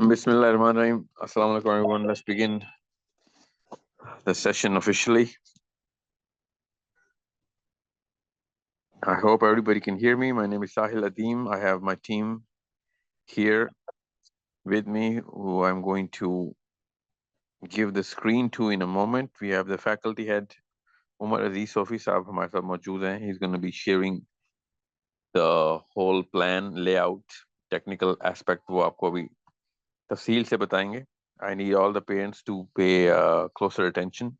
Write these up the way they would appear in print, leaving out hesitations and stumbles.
Bismillahirrahmanirrahim. Assalamu alaikum everyone. Let's begin the session officially. I hope everybody can hear me. My name is Sahil Adim. I have my team here with me who I'm going to give the screen to in a moment. We have the faculty head Umar Aziz Sofi साहब हमारे साथ मौजूद हैं. He's going to be sharing the whole plan, layout, technical aspect वो आपको अभी तफसील से बताएंगे. I need all the parents to pay closer attention.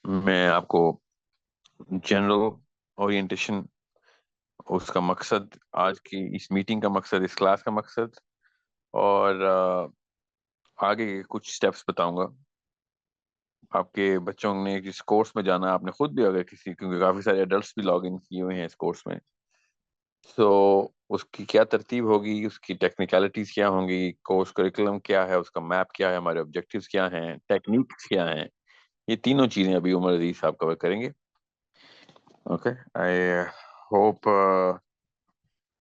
मैं आपको जनरल ओरिएंटेशन, उसका मकसद, आज की इस मीटिंग का मकसद, इस क्लास का मकसद और आगे के कुछ स्टेप्स बताऊंगा. आपके बच्चों ने जिस कोर्स में जाना, आपने खुद भी अगर किसी, क्योंकि काफ़ी सारे एडल्ट्स भी लॉग इन किए हुए हैं इस कोर्स में, तो उसकी क्या तरतीब होगी, उसकी टेक्निकलिटीज क्या होंगी, कोर्स करिकुलम क्या है, उसका मैप क्या है, हमारे ऑब्जेक्टिव्स क्या हैं, टेक्निक्स क्या हैं, ये तीनों चीज़ें अभी उमर अजीज साहब कवर करेंगे. Okay, I hope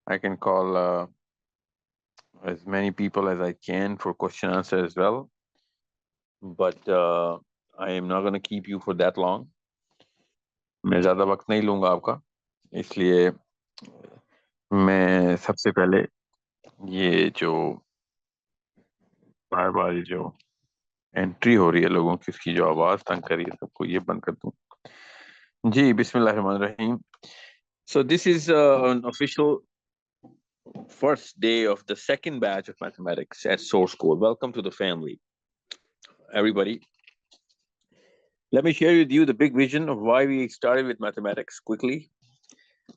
I can call as many people as I can for question answer as well, but I am not going to keep you for that long. मैं ज़्यादा वक्त नहीं लूँगा आपका, इसलिए मैं सबसे पहले ये जो बार बार जो एंट्री हो रही है लोगों की, उसकी जो आवाज़ तंग कर रही है सबको, ये बंद कर दूँ. जी, बिस्मिल्लाहिर्रहमानिर्रहीम. So this is an official first day of the second batch of mathematics at Source Code. Welcome to the family, everybody. Let me share with you the big vision of why we started with mathematics quickly.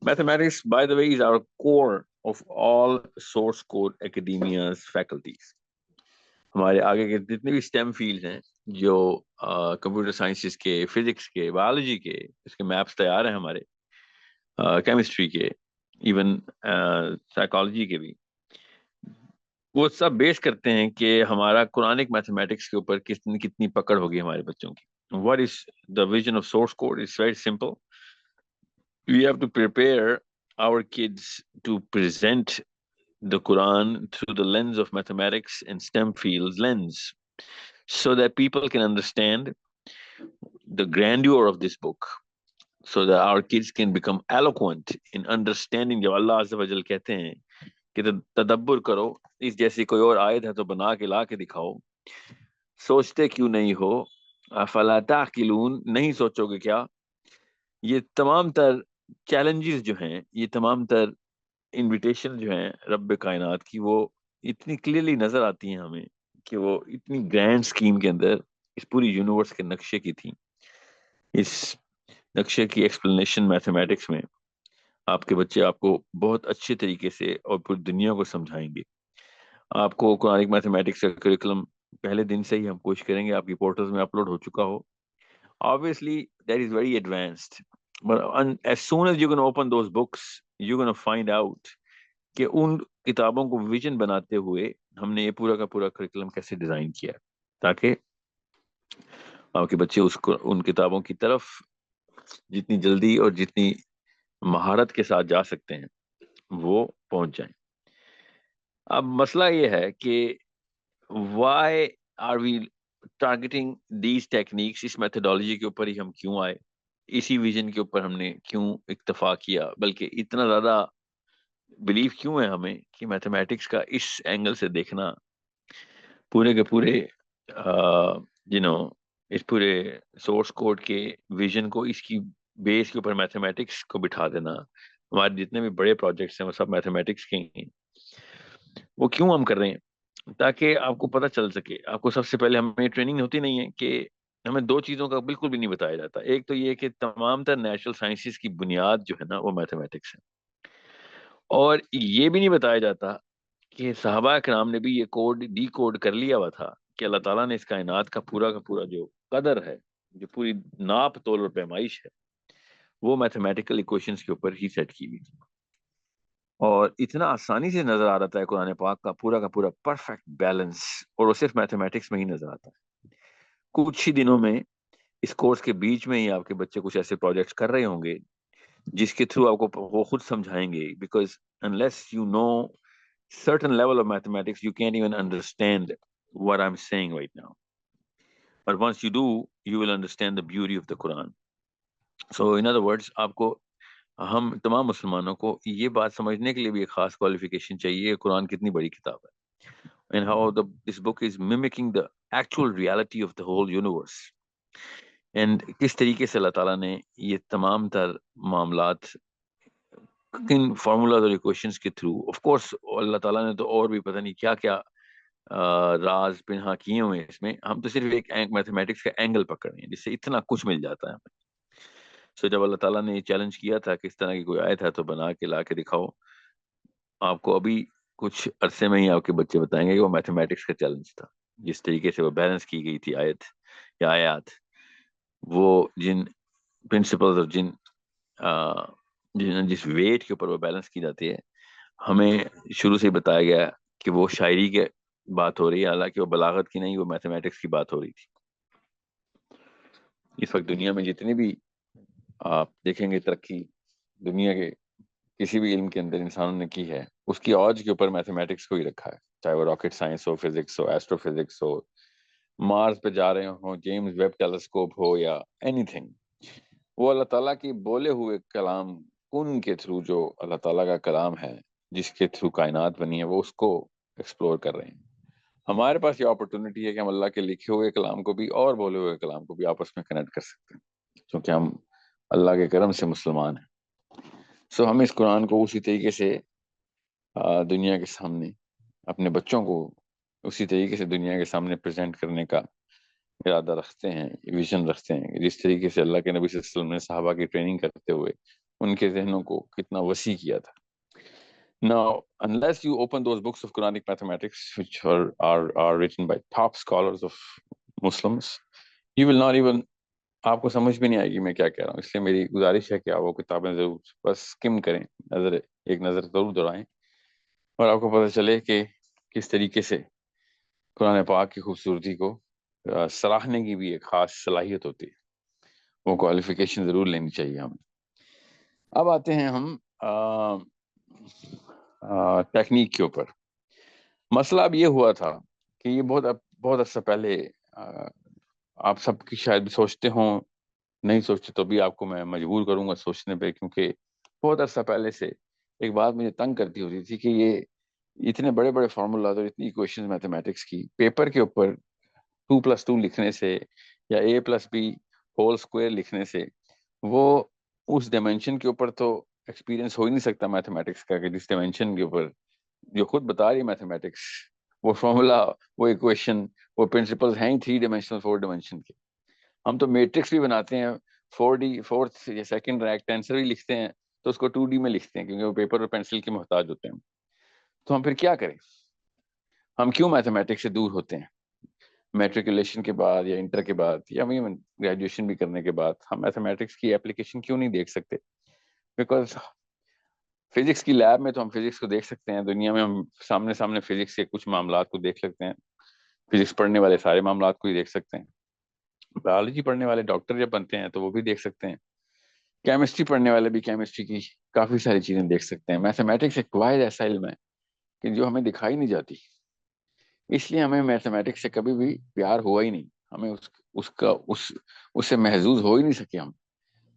Mathematics, by the way, is our core of all Source Code Academia's faculties. हमारे आगे के जितने भी STEM fields हैं, जो computer sciences के, physics के, biology के, इसके मैप्स तैयार हैं हमारे, केमिस्ट्री के, इवन साइकोलॉजी के भी, वो सब बेस करते हैं कि हमारा कुरानिक मैथमेटिक्स के ऊपर कितनी कितनी पकड़ होगी हमारे बच्चों की. What is the vision of Source Code? It's very simple. We have to prepare our kids to present the Quran through the lens of mathematics and STEM fields lens, so that people can understand the grandeur of this book, so that our kids can become eloquent in understanding. जब अल्लाह अज़्ज़ा वजल कहते हैं कि तदब्बुर करो, इस जैसी कोई और आयत है तो बना के ला के दिखाओ, सोचते क्यों नहीं हो, अफला ताक़िलून, नहीं सोचोगे क्या. ये तमाम तर चैलेंजेस जो हैं, ये तमाम तर इनविटेशन जो हैं रब कायनात की, वो इतनी क्लियरली नजर आती हैं हमें कि वो इतनी ग्रैंड स्कीम के अंदर इस पूरी यूनिवर्स के नक्शे की थी. इस नक्शे की एक्सप्लेनेशन मैथमेटिक्स में आपके बच्चे आपको बहुत अच्छे तरीके से और पूरी दुनिया को समझाएंगे. आपको कुरानिक मैथमेटिक्स का करिकुलम पहले दिन से ही हम कोशिश करेंगे आपकी पोर्टल्स में अपलोड हो चुका हो. Obviously, that is very advanced. But as soon as you're going to open those books, you're going to find out कि उन किताबों को विजन बनाते हुए हमने ये पूरा का पूरा करिकुलम कैसे डिजाइन किया, ताकि आपके बच्चे उसको, उन किताबों की तरफ जितनी जल्दी और जितनी महारत के साथ जा सकते हैं, वो पहुंच जाएं. अब मसला ये है कि why are we targeting these techniques, इस मेथोडोलॉजी के ऊपर ही हम क्यों आए, इसी विजन के ऊपर हमने क्यों इक्तफा किया, बल्कि इतना ज्यादा बिलीव क्यों है हमें कि मैथमेटिक्स का इस एंगल से देखना, पूरे के पूरे इस पूरे सोर्स कोड के विजन को इसकी बेस के ऊपर मैथमेटिक्स को बिठा देना. हमारे जितने भी बड़े प्रोजेक्ट्स हैं वो सब मैथमेटिक्स के हैं. वो क्यों हम कर रहे हैं, ताकि आपको पता चल सके. आपको सबसे पहले, हमें ट्रेनिंग होती नहीं है कि हमें दो चीजों का बिल्कुल भी नहीं बताया जाता. एक तो ये कि तमाम तर नेचुरल साइंसेस की बुनियाद जो है ना, वो मैथमेटिक्स है. और ये भी नहीं बताया जाता कि सहाबा कराम ने भी ये कोड डी कोड कर लिया हुआ था कि अल्लाह ताला ने इस कायनात का पूरा जो कदर है, जो पूरी नाप तोल और पैमाइश है, वो मैथमेटिकल इक्वेशंस के ऊपर ही सेट की हुई थी. और इतना आसानी से नजर आ रहा है कुरान पाक का पूरा परफेक्ट बैलेंस, और वो सिर्फ मैथमेटिक्स में ही नजर आता है. कुछ ही दिनों में, इस कोर्स के बीच में ही आपके बच्चे कुछ ऐसे प्रोजेक्ट्स कर रहे होंगे जिसके थ्रू आपको वो खुद समझाएंगे, because unless you know certain level of mathematics, you can't even understand what I'm saying right now. But once you do, you will understand the beauty of the Quran. So in other words, आपको हम तमाम मुसलमानों को ये बात समझने के लिए भी एक खास क्वालिफिकेशन चाहिए कि कुरान कितनी बड़ी किताब है, and how this book is mimicking the actual reality of the whole universe, and किस तरीके से अल्लाह ताला ने ये तमाम तर मामलात किन फार्मूलाज और इक्वेशंस के थ्रू, ऑफ कोर्स अल्लाह ताला ने तो और भी पता नहीं क्या क्या राज पिन्हा किए हुए हैं इसमें, हम तो सिर्फ एक मैथमेटिक्स का एंगल पकड़ रहे हैं जिससे इतना कुछ मिल जाता है हमें। सो जब अल्लाह ताला ने ये चैलेंज किया था कि इस तरह की कोई आयत है तो बना के ला के दिखाओ, आपको अभी कुछ अरसे में ही आपके बच्चे बताएंगे कि वो मैथमेटिक्स का चैलेंज था। जिस तरीके से वो बैलेंस की गई थी आयत या आयात, वो जिन प्रिंसिपल्स और जिस वेट के ऊपर वो बैलेंस की जाती है, हमें शुरू से ही बताया गया कि वो शायरी की बात हो रही है, हालांकि वो बलागत की नहीं, वो मैथमेटिक्स की बात हो रही थी। इस वक्त दुनिया में जितनी भी आप देखेंगे तरक्की दुनिया के किसी भी इल्म के अंदर इंसानों ने की है, उसकी औज के ऊपर मैथमेटिक्स को ही रखा है। चाहे वो रॉकेट साइंस हो, फिजिक्स हो, एस्ट्रोफिजिक्स हो, मार्स पे जा रहे हो, जेम्स वेब टेलीस्कोप हो, या एनीथिंग, वो अल्लाह ताला की बोले हुए कलाम कुन के थ्रू, जो अल्लाह ताला का कलाम है जिसके थ्रू कायनात बनी है, वो उसको एक्सप्लोर कर रहे हैं। हमारे पास ये अपॉर्चुनिटी है कि हम अल्लाह के लिखे हुए कलाम को भी और बोले हुए कलाम को भी आपस में कनेक्ट कर सकते हैं, क्योंकि हम अल्लाह के करम से मुसलमान हैं। सो हम इस कुरान को उसी तरीके से दुनिया के सामने, अपने बच्चों को उसी तरीके से दुनिया के सामने प्रेजेंट करने का इरादा रखते हैं, विजन रखते हैं, जिस तरीके से अल्लाह के नबी सल्लल्लाहु अलैहि वसल्लम ने सहाबा की ट्रेनिंग करते हुए उनके जहनों को कितना वसी किया था। Now, unless you open those books of Quranic mathematics, which are written by top scholars of Muslims, you will not even, आपको समझ भी नहीं आएगी मैं क्या कह रहा हूँ। इसलिए मेरी गुजारिश है कि आप वो किताबें जरूर बस स्किम करें, एक नज़र जरूर दौड़ाएं, और आपको पता चले कि किस तरीके से कुरान पाक की खूबसूरती को सराहने की भी एक खास सलाहियत होती है। वो क्वालिफिकेशन जरूर लेनी चाहिए हमें। अब आते हैं हम टेक्निक के ऊपर। मसला अब ये हुआ था कि ये बहुत अर्सा पहले, आप सबकी शायद सोचते हो, नहीं सोचते तो भी आपको मैं मजबूर करूंगा सोचने पे, क्योंकि बहुत अर्सा पहले से एक बात मुझे तंग करती होती थी कि ये इतने बड़े बड़े फार्मूलाज और इतनी इक्वेशन मैथमेटिक्स की पेपर के ऊपर 2+2 लिखने से या A+B होल स्क्वायर लिखने से, वो उस डायमेंशन के ऊपर तो एक्सपीरियंस हो ही नहीं सकता मैथमेटिक्स का, कि जिस डायमेंशन के ऊपर जो खुद बता रही है मैथमेटिक्स, वो फॉर्मूला, वो इक्वेशन, वो प्रिंसिपल्स हैं ही 3 डायमेंशनल 4 डायमेंशन के। हम तो मैट्रिक्स भी बनाते हैं 4D, फोर्थ या सेकंड रैंक आंसर भी लिखते हैं तो उसको 2D में लिखते हैं, क्योंकि वो पेपर और पेंसिल के मोहताज होते हैं। तो हम फिर क्या करें? हम क्यों मैथमेटिक्स से दूर होते हैं? मैट्रिकुलेशन के बाद या इंटर के बाद या ग्रेजुएशन भी करने के बाद हम मैथमेटिक्स की एप्लीकेशन क्यों नहीं देख सकते? बिकॉज फिजिक्स की लैब में तो हम फिजिक्स को देख सकते हैं, दुनिया में हम सामने सामने फिजिक्स के कुछ मामलात को देख सकते हैं, फिजिक्स पढ़ने वाले सारे मामलात को ही देख सकते हैं। बायोलॉजी पढ़ने वाले डॉक्टर जब बनते हैं तो वो भी देख सकते हैं, केमिस्ट्री पढ़ने वाले भी केमिस्ट्री की काफी सारी चीजें देख सकते हैं। मैथमेटिक्स एक वाहिद ऐसा इल्म है कि जो हमें दिखाई नहीं जाती, इसलिए हमें मैथमेटिक्स से कभी भी प्यार हुआ ही नहीं, हमें उसका उससे महजूज हो ही नहीं सके हम।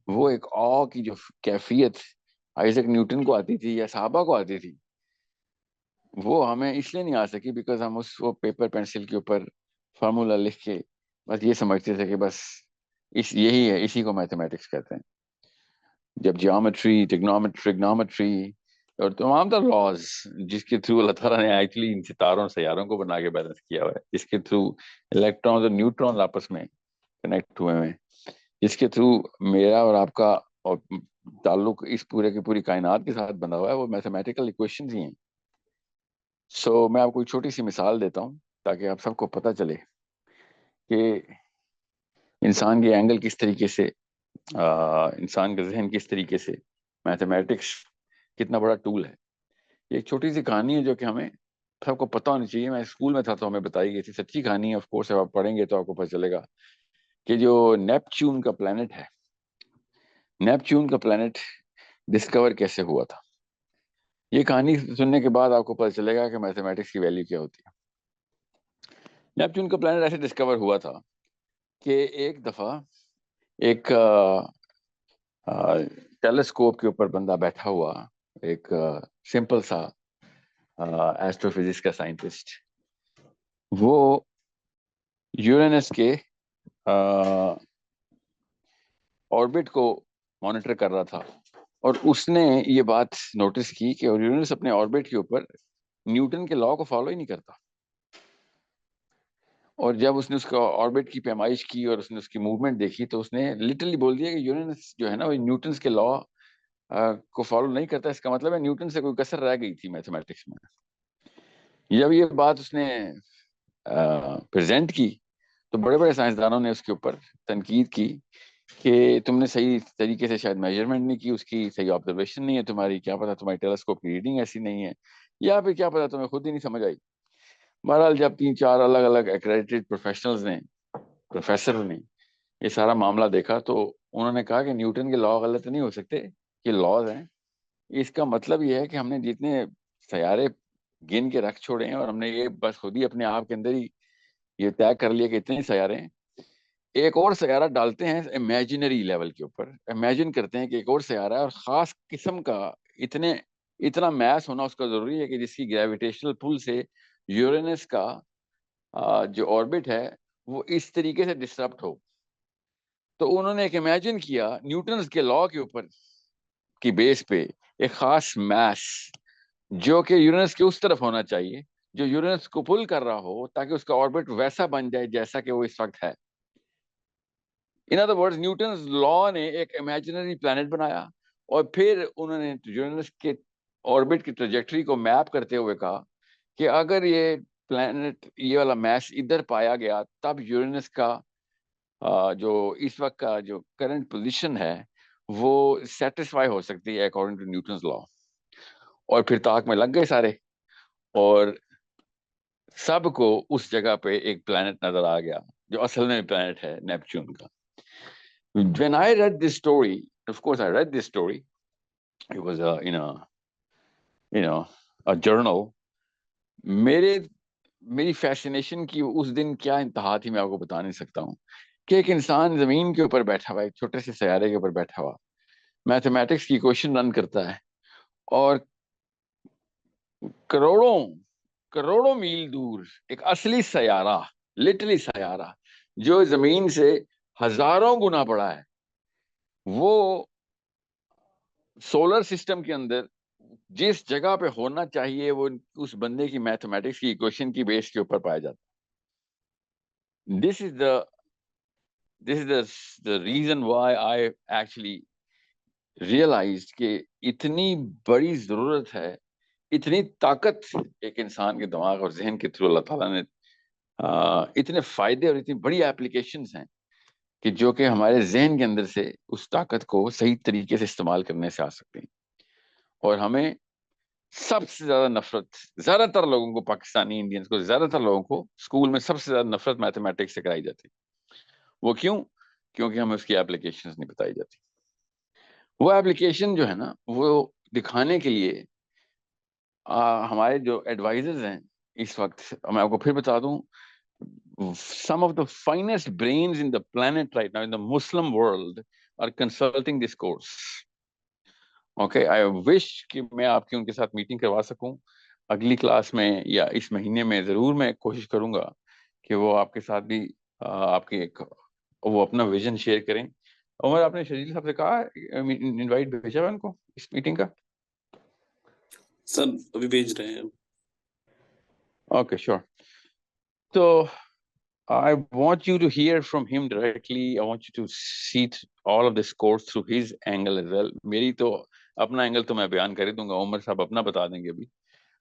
वो एक ऑ की जो कैफियत आइजक न्यूटन को आती थी या साहबा को आती थी, वो हमें इसलिए नहीं आ सकी बिकॉज हम वो पेपर पेंसिल के ऊपर फार्मूला लिख के बस ये समझते थे कि बस यही है, इसी को मैथमेटिक्स कहते हैं। जब जियोमेट्री, ट्रिग्नोमेट्री और तमाम तर लॉज, जिसके थ्रू अल्लाह ताला ने एक्चुअली इन सितारों सियारों को बना के बैलेंस किया हुआ है, जिसके थ्रू इलेक्ट्रॉन और न्यूट्रॉन आपस में कनेक्ट हुए हैं, जिसके थ्रू मेरा और आपका और ताल्लुक इस पूरे की पूरी कायनात के साथ बंधा हुआ है, वो मैथमेटिकल इक्वेशंस ही हैं। मैं आपको एक छोटी सी मिसाल देता हूँ ताकि आप सबको पता चले कि इंसान के एंगल किस तरीके से, इंसान का जहन किस तरीके से मैथमेटिक्स कितना बड़ा टूल है। ये एक छोटी सी कहानी है जो कि हमें सबको पता होनी चाहिए। मैं स्कूल में था तो हमें बताई गई थी, सच्ची कहानी है, ऑफ कोर्स। अब आप पढ़ेंगे तो आपको पता चलेगा कि जो नेपच्यून का प्लेनेट है, नेपच्यून का प्लेनेट डिस्कवर कैसे हुआ था। ये कहानी सुनने के बाद आपको पता चलेगा कि मैथमेटिक्स की वैल्यू क्या होती है। नेपच्यून का प्लैनेट ऐसे डिस्कवर हुआ था कि एक दफा एक टेलीस्कोप के ऊपर बंदा बैठा हुआ, एक सिंपल सा एस्ट्रोफिजिक्स का साइंटिस्ट, वो यूरेनस के ऑर्बिट को मॉनिटर कर रहा था। और उसने ये बात नोटिस की कि यूरेनस अपने ऑर्बिट के ऊपर न्यूटन के लॉ को फॉलो ही नहीं करता। और जब उसने उसका ऑर्बिट की पैमाइश की और उसने उसकी मूवमेंट देखी, तो उसने लिटरली बोल दिया कि यूरेनस जो है ना, वो न्यूटन के लॉ को फॉलो नहीं करता। इसका मतलब है न्यूटन से कोई कसर रह गई थी मैथमेटिक्स में। जब ये बात उसने प्रेजेंट की, तो बड़े बड़े साइंसदानों ने उसके ऊपर तनकीद की कि तुमने सही तरीके से शायद मेजरमेंट नहीं की, उसकी सही ऑब्जर्वेशन नहीं है तुम्हारी, क्या पता तुम्हारी टेलीस्कोप की रीडिंग ऐसी नहीं है, या फिर क्या पता तुम्हें खुद ही नहीं समझ आई। बहरहाल जब 3-4 अलग अलग एक्रेडिटेड प्रोफेशनल्स ने, प्रोफेसर ने ये सारा मामला देखा, तो उन्होंने कहा कि न्यूटन के लॉ गलत नहीं हो सकते, ये लॉज हैं। इसका मतलब ये है कि हमने जितने सैयारे गिन के रख छोड़े हैं, और हमने ये बस खुद ही अपने आप के अंदर ही ये तय कर लिया कि इतने सैयारे हैं, एक और सैयारा डालते हैं इमेजिनरी लेवल के ऊपर, इमेजिन करते हैं कि एक और सैयारा है और खास किस्म का, इतने इतना मैस होना उसका जरूरी है कि जिसकी ग्रेविटेशनल पुल से यूरेनस का जो ऑर्बिट है वो इस तरीके से डिस्टर्ब हो। तो उन्होंने एक इमेजिन किया न्यूटन के लॉ के ऊपर की बेस पे एक खास मैस जो कि यूरेनस के उस तरफ होना चाहिए, जो यूरेनस को पुल कर रहा हो, ताकि उसका ऑर्बिट वैसा बन जाए जैसा कि वो इस वक्त है। In other words, Newton law ने एक इमेजिनरी प्लैनेट बनाया, और फिर उन्होंने यूरेनस के ऑर्बिट की ट्रेजेक्टरी को मैप करते हुए कहा कि अगर ये प्लैनेट, ये वाला मैस इधर पाया गया, तब यूरेनस का जो इस वक्त का जो करंट पोजीशन है वो सेटिस्फाई हो सकती है अकॉर्डिंग टू न्यूटन लॉ। और फिर ताक में लग गए सारे, और सबको उस जगह पे एक प्लैनेट नजर आ गया जो असल में प्लैनेट है नेपच्यून का। When I read this story, of course I read this story, it was you know a journal. मेरे मेरी फैसिनेशन की उस दिन क्या इंतहा थी, मैं आपको बता नहीं सकता हूँ। कि एक इंसान जमीन के ऊपर बैठा हुआ, एक छोटे से सैयारे के ऊपर बैठा हुआ, मैथमेटिक्स की क्वेश्चन रन करता है, और करोड़ों करोड़ों मील दूर एक असली सैयारा, लिटरली सैयारा, जो जमीन से हजारों गुना बड़ा है, वो सोलर सिस्टम के अंदर जिस जगह पे होना चाहिए, वो उस बंदे की मैथमेटिक्स की इक्वेशन की बेस के ऊपर पाया जाता है। This is the reason why I actually realized कि इतनी बड़ी जरूरत है, इतनी ताकत एक इंसान के दिमाग और जहन के थ्रू अल्लाह ताला ने, इतने फायदे और इतनी बड़ी एप्लीकेशंस हैं कि जो कि हमारे जहन के अंदर से उस ताकत को सही तरीके से इस्तेमाल करने से आ सकती हैं। और हमें सबसे ज्यादा नफरत, ज्यादातर लोगों को, पाकिस्तानी इंडियंस को, ज्यादातर लोगों को स्कूल में सबसे ज्यादा नफरत मैथमेटिक्स से कराई जाती। वो क्यों? क्योंकि हमें उसकी एप्लीकेशंस नहीं बताई जाती। वो एप्लीकेशन जो है ना, वो दिखाने के लिए हमारे जो एडवाइजर्स हैं इस वक्त, मैं आपको फिर बता दूं, some of the finest brains in the planet right now in the Muslim world are consulting this course. Okay, I wish कि मैं आपकी उनके साथ मीटिंग करवा सकूं अगली क्लास में, या इस महीने में जरूर मैं कोशिश करूंगा कि वो आपके साथ भी आपकी एक, वो अपना विजन शेयर करें। उमर, आपने शजील साहब से कहा इनवाइट भेजा है उनको इस मीटिंग का? सर अभी भेज रहे हैं। Okay, sure. तो I want you to hear from him directly. I want you to see all of this course through his angle as well. मेरी तो अपना एंगल तो मैं बयान कर ही दूंगा, उमर साहब अपना बता देंगे अभी,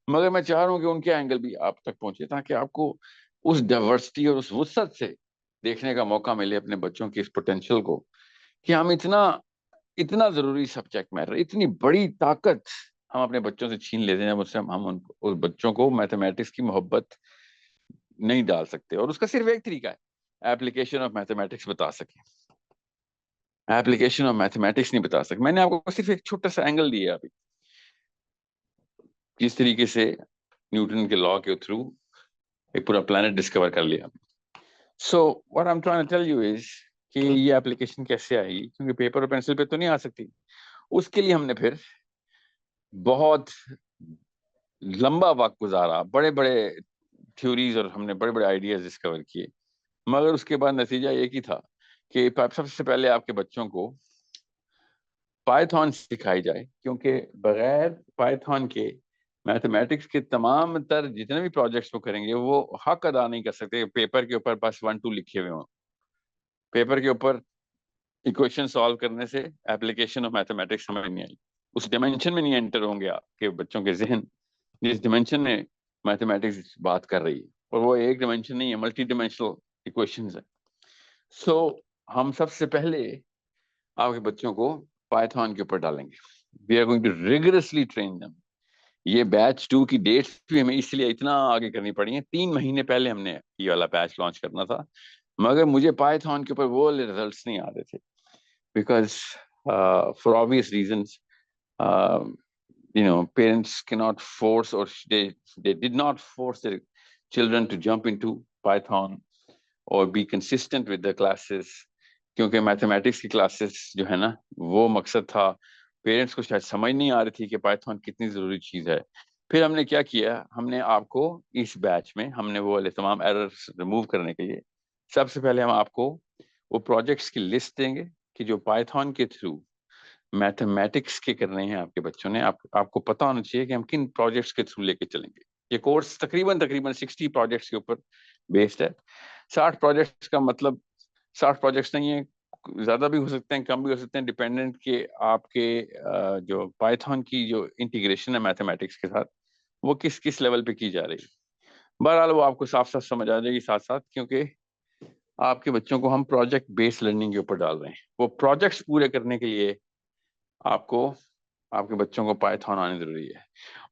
मगर मैं चाह रहा हूँ कि उनके एंगल भी आप तक पहुंचे, ताकि आपको उस डाइवर्सिटी और उस वुसअत से देखने का मौका मिले अपने बच्चों की इस पोटेंशियल को, कि हम इतना इतना जरूरी सब्जेक्ट मैटर, इतनी बड़ी ताकत हम अपने बच्चों से छीन लेते हैं मुझसे, हम उस बच्चों को मैथमेटिक्स की मोहब्बत नहीं डाल सकते। और उसका सिर्फ एक तरीका है, एप्लीकेशन ऑफ मैथमेटिक्स बता सके। एप्लीकेशन ऑफ मैथमेटिक्स नहीं बता सके। मैंने आपको सिर्फ एक छोटा सा एंगल दिया अभी। किस तरीके से न्यूटन के लॉ के थ्रू एक पूरा प्लैनेट डिस्कवर कर लिया। So what I am trying to tell you is कि ये एप्लीकेशन कैसे आई, क्योंकि पेपर और पेंसिल पे तो नहीं आ सकती। उसके लिए हमने फिर बहुत लंबा वक्त गुजारा, बड़े बड़े थ्योरीज और हमने बड़े बड़े आइडियाज डिस्कवर किए, मगर उसके बाद नतीजा एक ही था कि सबसे पहले आपके बच्चों को पाइथन सिखाई जाए, क्योंकि बगैर पाइथन के मैथमेटिक्स के तमाम तर जितने भी प्रोजेक्ट्स वो करेंगे वो हक अदा नहीं कर सकते पेपर के ऊपर बस 1-2 लिखे हुए हों। पेपर के ऊपर इक्वेशन सॉल्व करने से एप्लीकेशन ऑफ मैथमेटिक्स समझ नहीं आई, उस डिमेंशन में नहीं एंटर होंगे आपके बच्चों के जहन जिस डिमेंशन में मैथमेटिक्स बात कर रही है, और वो एक डिमेंशन नहीं है, मल्टी डिमेंशनल इक्वेशंस है। सो हम सबसे पहले आपके बच्चों को पाइथन के ऊपर डालेंगे। We are going to rigorously train them. ये बैच 2 की डेट्स भी हमें इसलिए इतना आगे करनी पड़ी है, 3 महीने पहले हमने ये वाला बैच लॉन्च करना था, मगर मुझे पाइथन के ऊपर वो रिजल्ट्स नहीं आ रहे थे, because for obvious reasons parents cannot force, or they did not force their children to jump into Python or be consistent with the classes, क्योंकि मैथमेटिक्स की क्लासेस जो है ना, वो मकसद था, पेरेंट्स को शायद समझ नहीं आ रही थी कि पाइथन कितनी ज़रूरी चीज़ है। फिर हमने क्या किया, हमने आपको इस बैच में हमने वो वाले तमाम एरर्स रिमूव करने के लिए सबसे पहले हम आपको वो प्रोजेक्ट्स की लिस्ट देंगे कि जो पाइथन के थ्रू मैथमेटिक्स के करने हैं आपके बच्चों ने। आपको पता होना चाहिए कि हम किन प्रोजेक्ट्स के थ्रू लेके चलेंगे। ये कोर्स तकरीबन 60 प्रोजेक्ट्स के ऊपर बेस्ड है। 60 प्रोजेक्ट्स का मतलब 60 प्रोजेक्ट्स नहीं है, ज्यादा भी हो सकते हैं, कम भी हो सकते हैं, डिपेंडेंट के आपके जो पाइथन की जो इंटीग्रेशन है मैथमेटिक्स के साथ वो किस किस लेवल पे की जा रही है। बहरहाल वो आपको साफ साफ समझ आ जाएगी साथ साथ, क्योंकि आपके बच्चों को हम प्रोजेक्ट बेस्ड लर्निंग के ऊपर डाल रहे हैं। वो प्रोजेक्ट्स पूरे करने के लिए आपको आपके बच्चों को पाइथन आनी जरूरी है,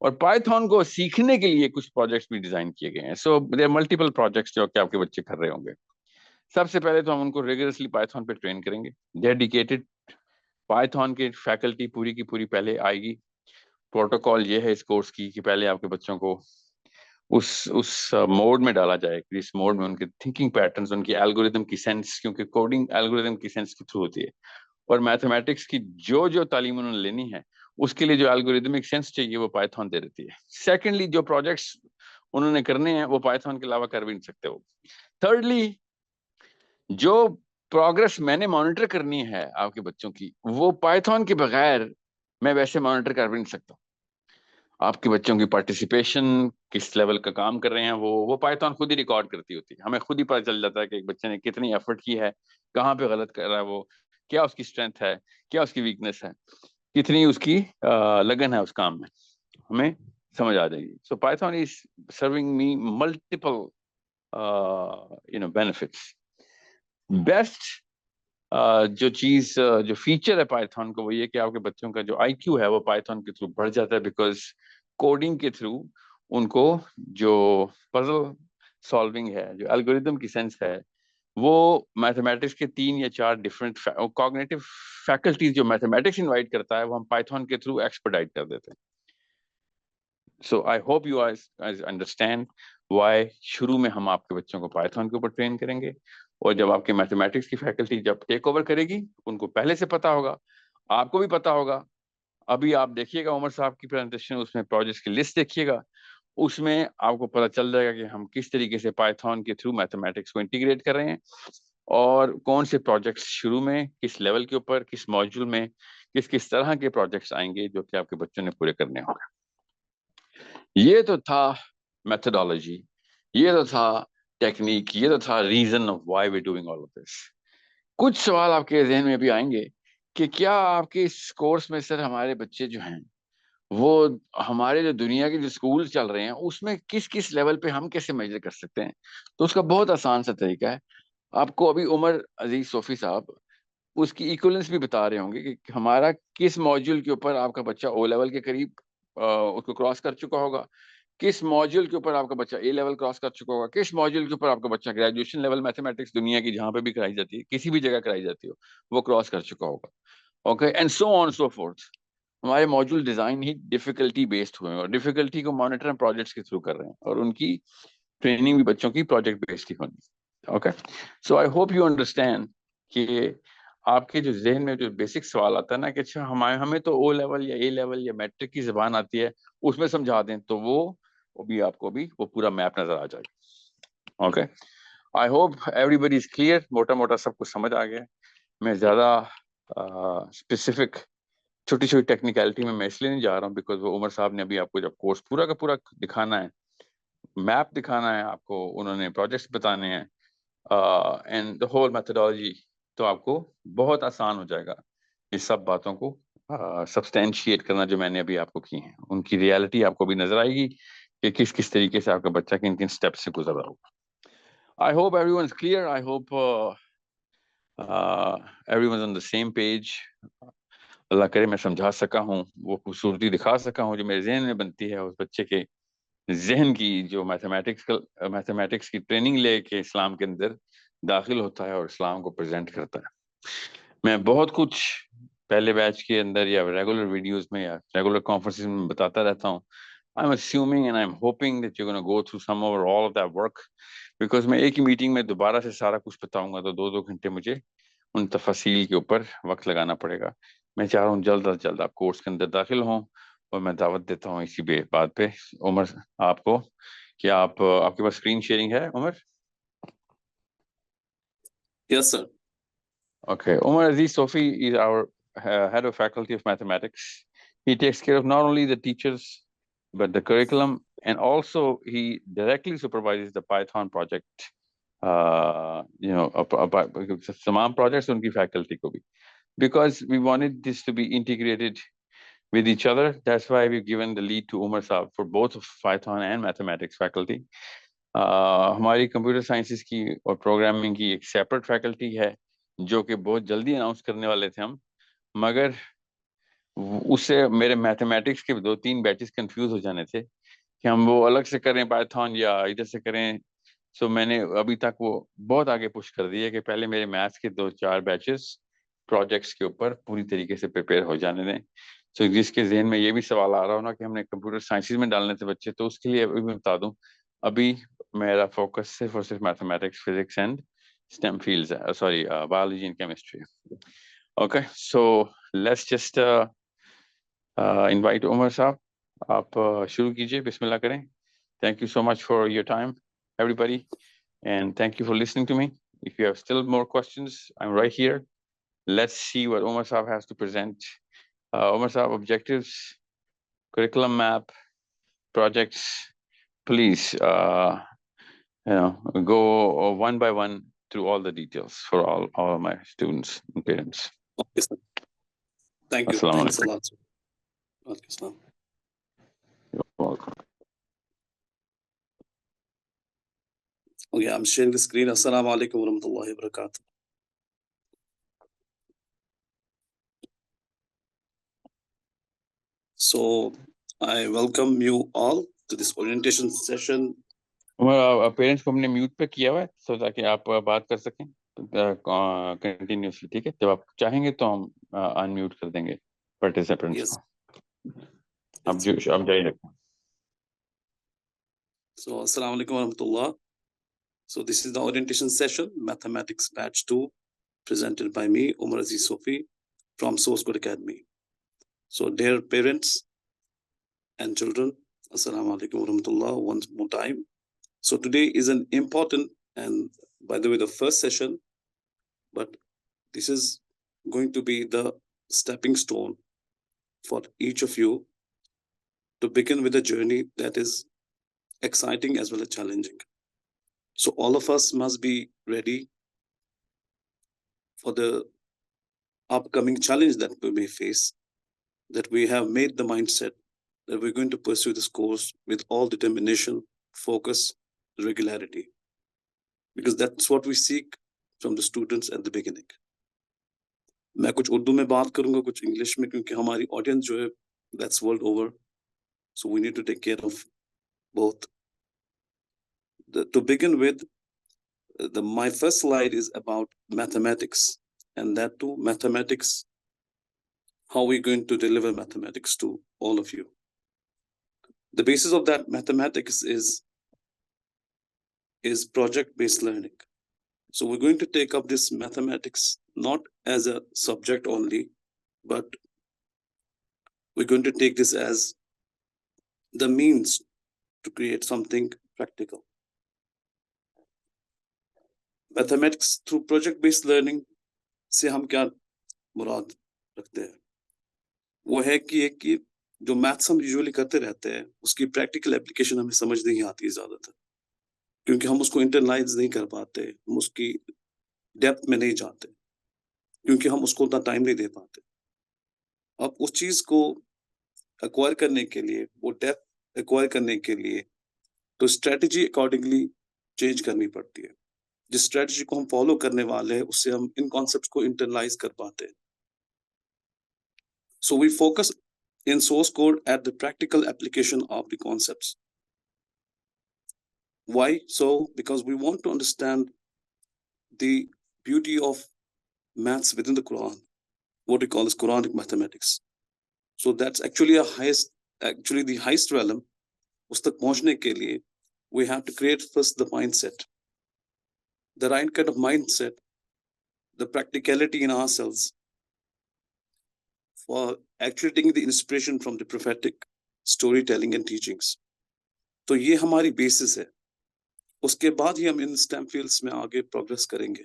और पाइथन को सीखने के लिए कुछ प्रोजेक्ट्स भी डिजाइन किए गए हैं। सो देयर मल्टीपल प्रोजेक्ट्स जो कि आपके बच्चे कर रहे होंगे। सबसे पहले तो हम उनको रिगरसली पाइथन पे ट्रेन करेंगे। डेडिकेटेड पाइथन की फैकल्टी पूरी की पूरी पहले आएगी। प्रोटोकॉल ये है इस कोर्स की कि पहले आपके बच्चों को उस मोड में डाला जाए, इस मोड में उनके थिंकिंग पैटर्न्स, उनकी एल्गोरिदम की सेंस, क्योंकि कोडिंग एल्गोरिदम की सेंस के थ्रू होती है, और मैथमेटिक्स की जो जो तालीम उन्होंने लेनी है उसके लिए जो एल्गोरिदमिक सेंस चाहिए वो पाइथन दे देती है। सेकेंडली, जो प्रोजेक्ट्स उन्होंने करने हैं वो पाइथन के अलावा कर भी नहीं सकते वो। थर्डली, जो प्रोग्रेस मैंने मॉनिटर करनी है आपके बच्चों की, वो पाइथन के बगैर मैं वैसे मॉनिटर कर भी नहीं सकता। आपके बच्चों की पार्टिसिपेशन, किस लेवल का काम कर रहे हैं, वो पाइथन खुद ही रिकॉर्ड करती होती है। हमें खुद ही पता चल जाता है कि एक बच्चे ने कितनी एफर्ट की है, कहाँ पे गलत कर रहा है, वो क्या उसकी स्ट्रेंथ है, क्या उसकी वीकनेस है, कितनी उसकी लगन है उस काम में, हमें समझ आ जाएगी। सो Python is serving me multiple benefits. Best जो चीज जो फीचर है पाइथन को, वो ये कि आपके बच्चों का जो आईक्यू है वो पाइथन के थ्रू बढ़ जाता है, बिकॉज कोडिंग के थ्रू उनको जो पजल सॉल्विंग है, जो एल्गोरिदम की सेंस है, वो मैथमेटिक्स के 3 या 4 डिफरेंट कॉग्निटिव फैकल्टीज जो मैथमेटिक्स इनवाइट करता है वो हम पाइथन के थ्रू एक्सपर्टाइट कर देते हैं। So I hope you guys understand why शुरू में हम आपके बच्चों को पाइथन के ऊपर ट्रेन करेंगे, और जब आपके मैथमेटिक्स की फैकल्टी जब टेक ओवर करेगी उनको पहले से पता होगा, आपको भी पता होगा। अभी आप देखिएगा उमर साहब की प्रेजेंटेशन, उसमें प्रोजेक्ट्स की लिस्ट देखिएगा, उसमें आपको पता चल जाएगा कि हम किस तरीके से पाइथन के थ्रू मैथमेटिक्स को इंटीग्रेट कर रहे हैं, और कौन से प्रोजेक्ट्स शुरू में किस लेवल के ऊपर, किस मॉड्यूल में किस किस तरह के प्रोजेक्ट्स आएंगे जो कि आपके बच्चों ने पूरे करने होंगे। ये तो था मेथोडोलॉजी, ये तो था टेक्निक, ये तो था reason of why we doing all of this. कुछ सवाल आपके जहन में भी आएंगे कि क्या आपके इस कोर्स में सर हमारे बच्चे जो हैं वो हमारे जो दुनिया के जो स्कूल चल रहे हैं उसमें किस किस लेवल पे हम कैसे मेजर कर सकते हैं? तो उसका बहुत आसान सा तरीका है। आपको अभी उमर अजीज सोफी साहब उसकी इक्वलेंस भी बता रहे होंगे कि हमारा किस मॉड्यूल के ऊपर आपका बच्चा ओ लेवल के करीब उसको क्रॉस कर चुका होगा, किस मॉड्यूल के ऊपर आपका बच्चा ए लेवल क्रॉस कर चुका होगा, किस मॉड्यूल के ऊपर आपका बच्चा ग्रेजुएशन लेवल मैथमेटिक्स दुनिया की जहां पे भी कराई जाती है, किसी भी जगह कराई जाती हो, वो क्रॉस कर चुका होगा। Okay, and so on so fourth. हमारे मॉड्यूल डिजाइन ही डिफिकल्टी बेस्ड हुए हैं और डिफिकल्टी को मॉनिटर हम प्रोजेक्ट्स के थ्रू कर रहे हैं और उनकी ट्रेनिंग भी बच्चों की प्रोजेक्ट बेस्ड ही होनी। Okay, so I hope you understand कि आपके जो जहन में जो बेसिक सवाल आता है ना कि अच्छा हमें तो ओ लेवल या ए लेवल या मैट्रिक की जबान आती है, उसमें समझा दें, तो वो भी आपको भी वो पूरा मैप नजर आ जाएगा। Okay, I hope everybody is clear, मोटा मोटा सब कुछ समझ आ गया। मैं ज्यादा स्पेसिफिक छोटी छोटी टेक्निकलिटी में मैं इसलिए नहीं जा रहा हूँ बिकॉज वो उमर साहब ने अभी आपको जब कोर्स पूरा का पूरा दिखाना है, मैप दिखाना है आपको, उन्होंने प्रोजेक्ट्स बताने हैं एंड द होल मेथोडोलॉजी, तो आपको बहुत आसान हो जाएगा इस सब बातों को सब्सटेंशिएट करना जो मैंने अभी आपको की है, उनकी रियलिटी आपको भी नजर आएगी कि किस किस तरीके से आपका बच्चा किन किन स्टेप्स से गुजर रहा होगा। I hope everyone is clear, I hope everyone on the same page. अल्लाह करे मैं समझा सका हूँ, वो खूबसूरती दिखा सका हूँ जो मेरे जहन में बनती है उस बच्चे के जहन की जो मैथमेटिक्स की ट्रेनिंग लेके इस्लाम के अंदर दाखिल होता है और इस्लाम को प्रेजेंट करता है। मैं बहुत कुछ पहले बैच के अंदर या रेगुलर वीडियोस में या रेगुलर कॉन्फ्रेंसेस में बताता रहता हूँ। I am assuming and I am hoping that you gonna go through some over all of that work, because मैं एक ही मीटिंग में दोबारा से सारा कुछ बताऊंगा तो 2-2 घंटे मुझे उन तफसील के ऊपर वक्त लगाना पड़ेगा। मैं चाह रहा हूँ जल्द अज जल्द आप कोर्स के अंदर दाखिल हों और मैं दावत देता हूँ इसी बात पे उमर आपको कि आप आपके पास स्क्रीन शेयरिंग है Umar? Yes, sir. Okay, Umar Aziz Sofi is our head of faculty of mathematics. He takes care of not only the teachers, but the curriculum, and also he directly supervises the Python project. Tamam projects unki faculty ko bhi. Because we wanted this to be integrated with each other. That's why we've given the lead to Umar Saab for both of Python and mathematics faculty. हमारी computer sciences की और programming की एक separate faculty है जो कि बहुत जल्दी अनाउंस करने वाले थे हम, मगर उससे मेरे मैथमेटिक्स के 2-3 बैचेस कंफ्यूज हो जाने थे कि हम वो अलग से करें पाइथन या इधर से करें। सो मैंने अभी तक वो बहुत आगे पुश कर दिया कि पहले मेरे मैथ्स के 2-4 बैचेस प्रोजेक्ट्स के ऊपर पूरी तरीके से प्रिपेयर हो जाने दें। सो जिसके जहन में ये भी सवाल आ रहा हो ना कि हमने कंप्यूटर साइंसेज में डालने थे बच्चे, तो उसके लिए अभी मैं बता दूं, अभी मेरा फोकस सिर्फ और सिर्फ mathematics, physics and STEM fields, sorry, biology and chemistry. Okay, so let's just invite Umar साहब, आप शुरू कीजिए, बिस्मिल्लाह करें। Thank you so much for your time, everybody, and thank you for listening to me. If you have still more questions, I'm right here. Let's see what Umar saab has to present. Umar saab, objectives, curriculum map, projects, please, go one by one through all the details for all of my students and parents. Okay, sir. Thank you. Assalamu Thanks a alaikum. lot, sir. Okay, sir. You're welcome. Okay, I'm sharing the screen. Assalamu alaikum wa rahmatullahi wa barakatuh. So I welcome you all to this orientation session. Umar, parents को हमने mute पे किया हुआ है तो ताकि आप बात कर सकें कंटिन्यूसली, ठीक है? जब आप चाहेंगे तो हम अनम्यूट कर देंगे पार्टिसिपेंट्स Yes. को। आप जारी रखें। So assalamu alaikum wa rahmatullah. So this is the orientation session, Mathematics Batch 2, presented by me, Umar Aziz Sofi, from Source Code Academy. So dear parents and children, assalamu alaikum wa rahmatullah once more time. So today is an important, and by the way, the first session, but this is going to be the stepping stone for each of you to begin with a journey that is exciting as well as challenging. So all of us must be ready for the upcoming challenge that we may face, that we have made the mindset that we're going to pursue this course with all determination, focus, regularity, because that's what we seek from the students at the beginning. मैं कुछ उर्दू में बात करूंगा, कुछ English में, क्योंकि हमारी audience जो है that's world over, so we need to take care of both. To begin with, my first slide is about mathematics, and that too mathematics how we're going to deliver mathematics to all of you. The basis of that mathematics is project-based learning. So we're going to take up this mathematics not as a subject only, but we're going to take this as the means to create something practical. Mathematics through project-based learning से हम क्या मुराद रखते हैं? वो है कि जो maths हम यूजुअली करते रहते हैं उसकी प्रैक्टिकल एप्लीकेशन हमें समझ नहीं आती ज्यादातर, क्योंकि हम उसको इंटरनालाइज नहीं कर पाते, हम उसकी डेप्थ में नहीं जाते, क्योंकि हम उसको उतना टाइम नहीं दे पाते. अब उस चीज को एक्वायर करने के लिए, वो डेप्थ एक्वायर करने के लिए, तो स्ट्रेटजी अकॉर्डिंगली चेंज करनी पड़ती है. जिस स्ट्रेटजी को हम फॉलो करने वाले हैं उससे हम इन कॉन्सेप्ट्स को इंटरनलाइज कर पाते हैं. So we focus in source code at the practical application of the concepts. Why so? Because we want to understand the beauty of maths within the Quran, what we call as Quranic mathematics. So that's actually the highest realm. उस तक पहुंचने के लिए we have to create first the mindset, the right kind of mindset, the practicality in ourselves for actually taking the inspiration from the prophetic storytelling and teachings. तो ये हमारी basis है. उसके बाद ही हम इन STEM fields में आगे progress करेंगे.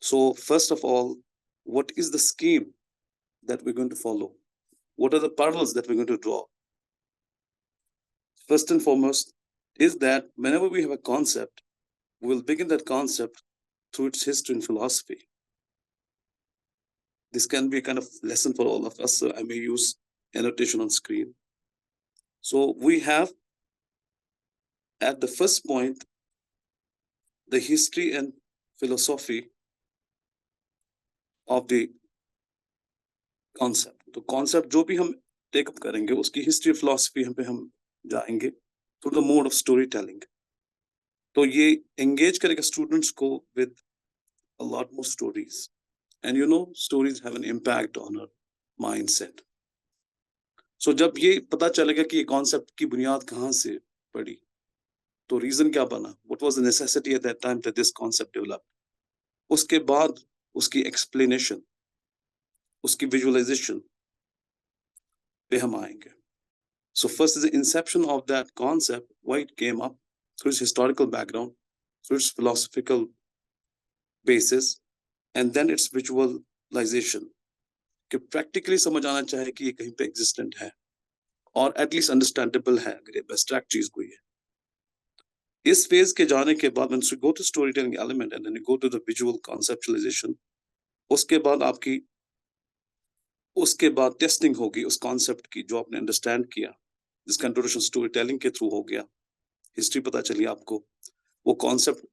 So first of all, what is the scheme that we're going to follow? What are the parallels that we're going to draw? First and foremost is that whenever we have a concept, we'll begin that concept through its history and philosophy. This can be a kind of lesson for all of us, so I may use annotation on screen. So we have at the first point the history and philosophy of the concept. तो concept जो भी हम take up करेंगे उसकी history philosophy पे हम जाएंगे through the mode of storytelling. तो ये engage करेगा students को with a lot more stories. And you know, stories have an impact on our mindset. So जब ये पता चलेगा कि ये concept की बुनियाद कहाँ से पड़ी, तो reason क्या बना? What was the necessity at that time that this concept developed? उसके बाद उसकी explanation, उसकी visualization पे हम आएंगे. So first is the inception of that concept, why it came up, through its historical background, through its philosophical basis, and then its visualization. कि practically समझ आना चाहिए कि ये कहीं पे existent है, और at least understandable है अगर ये abstract चीज कोई है. इस phase के जाने के बाद once you go to storytelling element and then you go to the visual conceptualization, उसके बाद testing होगी उस concept की जो आपने understand किया, जिसका introduction storytelling के through हो गया, history पता चली आपको, वो concept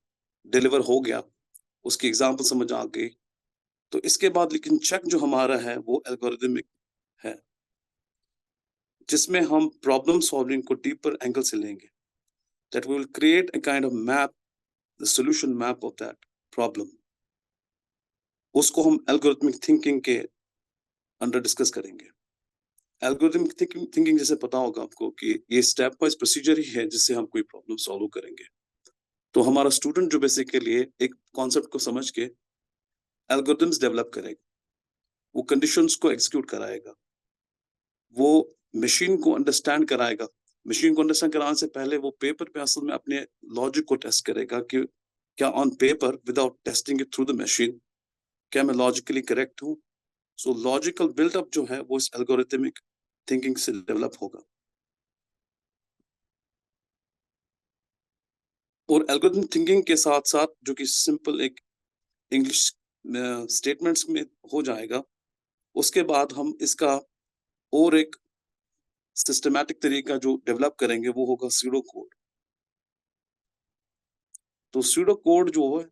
deliver हो गया, उसकी example समझ आ गई, तो इसके बाद लेकिन check जो हमारा है वो algorithmic है, जिसमें हम problem solving को deeper angle से लेंगे, that we will create a kind of map, the solution map of that problem. उसको हम algorithmic thinking के अंडर डिस्कस करेंगे. Algorithmic thinking जैसे पता होगा आपको कि ये step wise procedure ही है जिससे हम कोई problem solve करेंगे. तो हमारा student जो basically एक concept को समझ के algorithms develop करेगा, वो conditions को execute कराएगा, वो machine को understand कराएगा. Machine को understand कराने से पहले वो paper पे असल में अपने logic को test करेगा कि क्या on paper without testing it through the machine क्या मैं logically correct हूँ. So logical build-up जो है वो इस algorithmic thinking से develop होगा. और algorithmic thinking के साथ-साथ जो कि simple एक English statements में हो जाएगा, उसके बाद हम इसका और एक systematic तरीका जो develop करेंगे वो होगा pseudo code. तो pseudo code जो है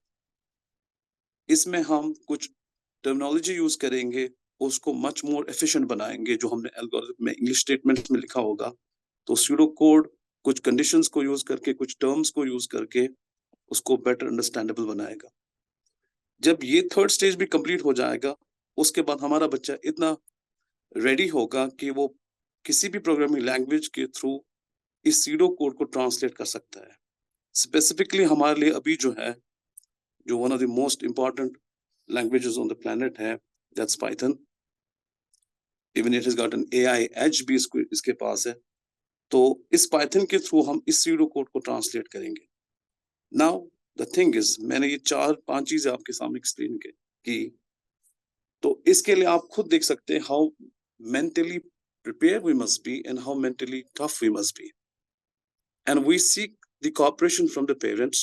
इसमें हम कुछ terminology use करेंगे, उसको much more efficient बनाएंगे जो हमने algorithm में English statements में लिखा होगा. तो pseudo code कुछ conditions को use करके, कुछ terms को use करके उसको better understandable बनाएगा. जब ये third stage भी complete हो जाएगा, उसके बाद हमारा बच्चा इतना रेडी होगा कि वो किसी भी प्रोग्रामिंग लैंग्वेज के थ्रू इस सीडो कोड को ट्रांसलेट कर सकता है। स्पेसिफिकली हमारे लिए अभी जो है, जो one of the most important languages on the planet है, that's Python. Even it has got an AI edge भी इसके पास है। तो इस पाइथन के थ्रू हम इस सीडो कोड को ट्रांसलेट करेंगे। नाउ द थिंग इज, मैंने ये 4-5 चीजें आपके सामने एक्सप्लेन की, तो इसके लिए आप खुद देख सकते हैं how mentally prepared we must be and how mentally tough we must be. And we seek the cooperation from the parents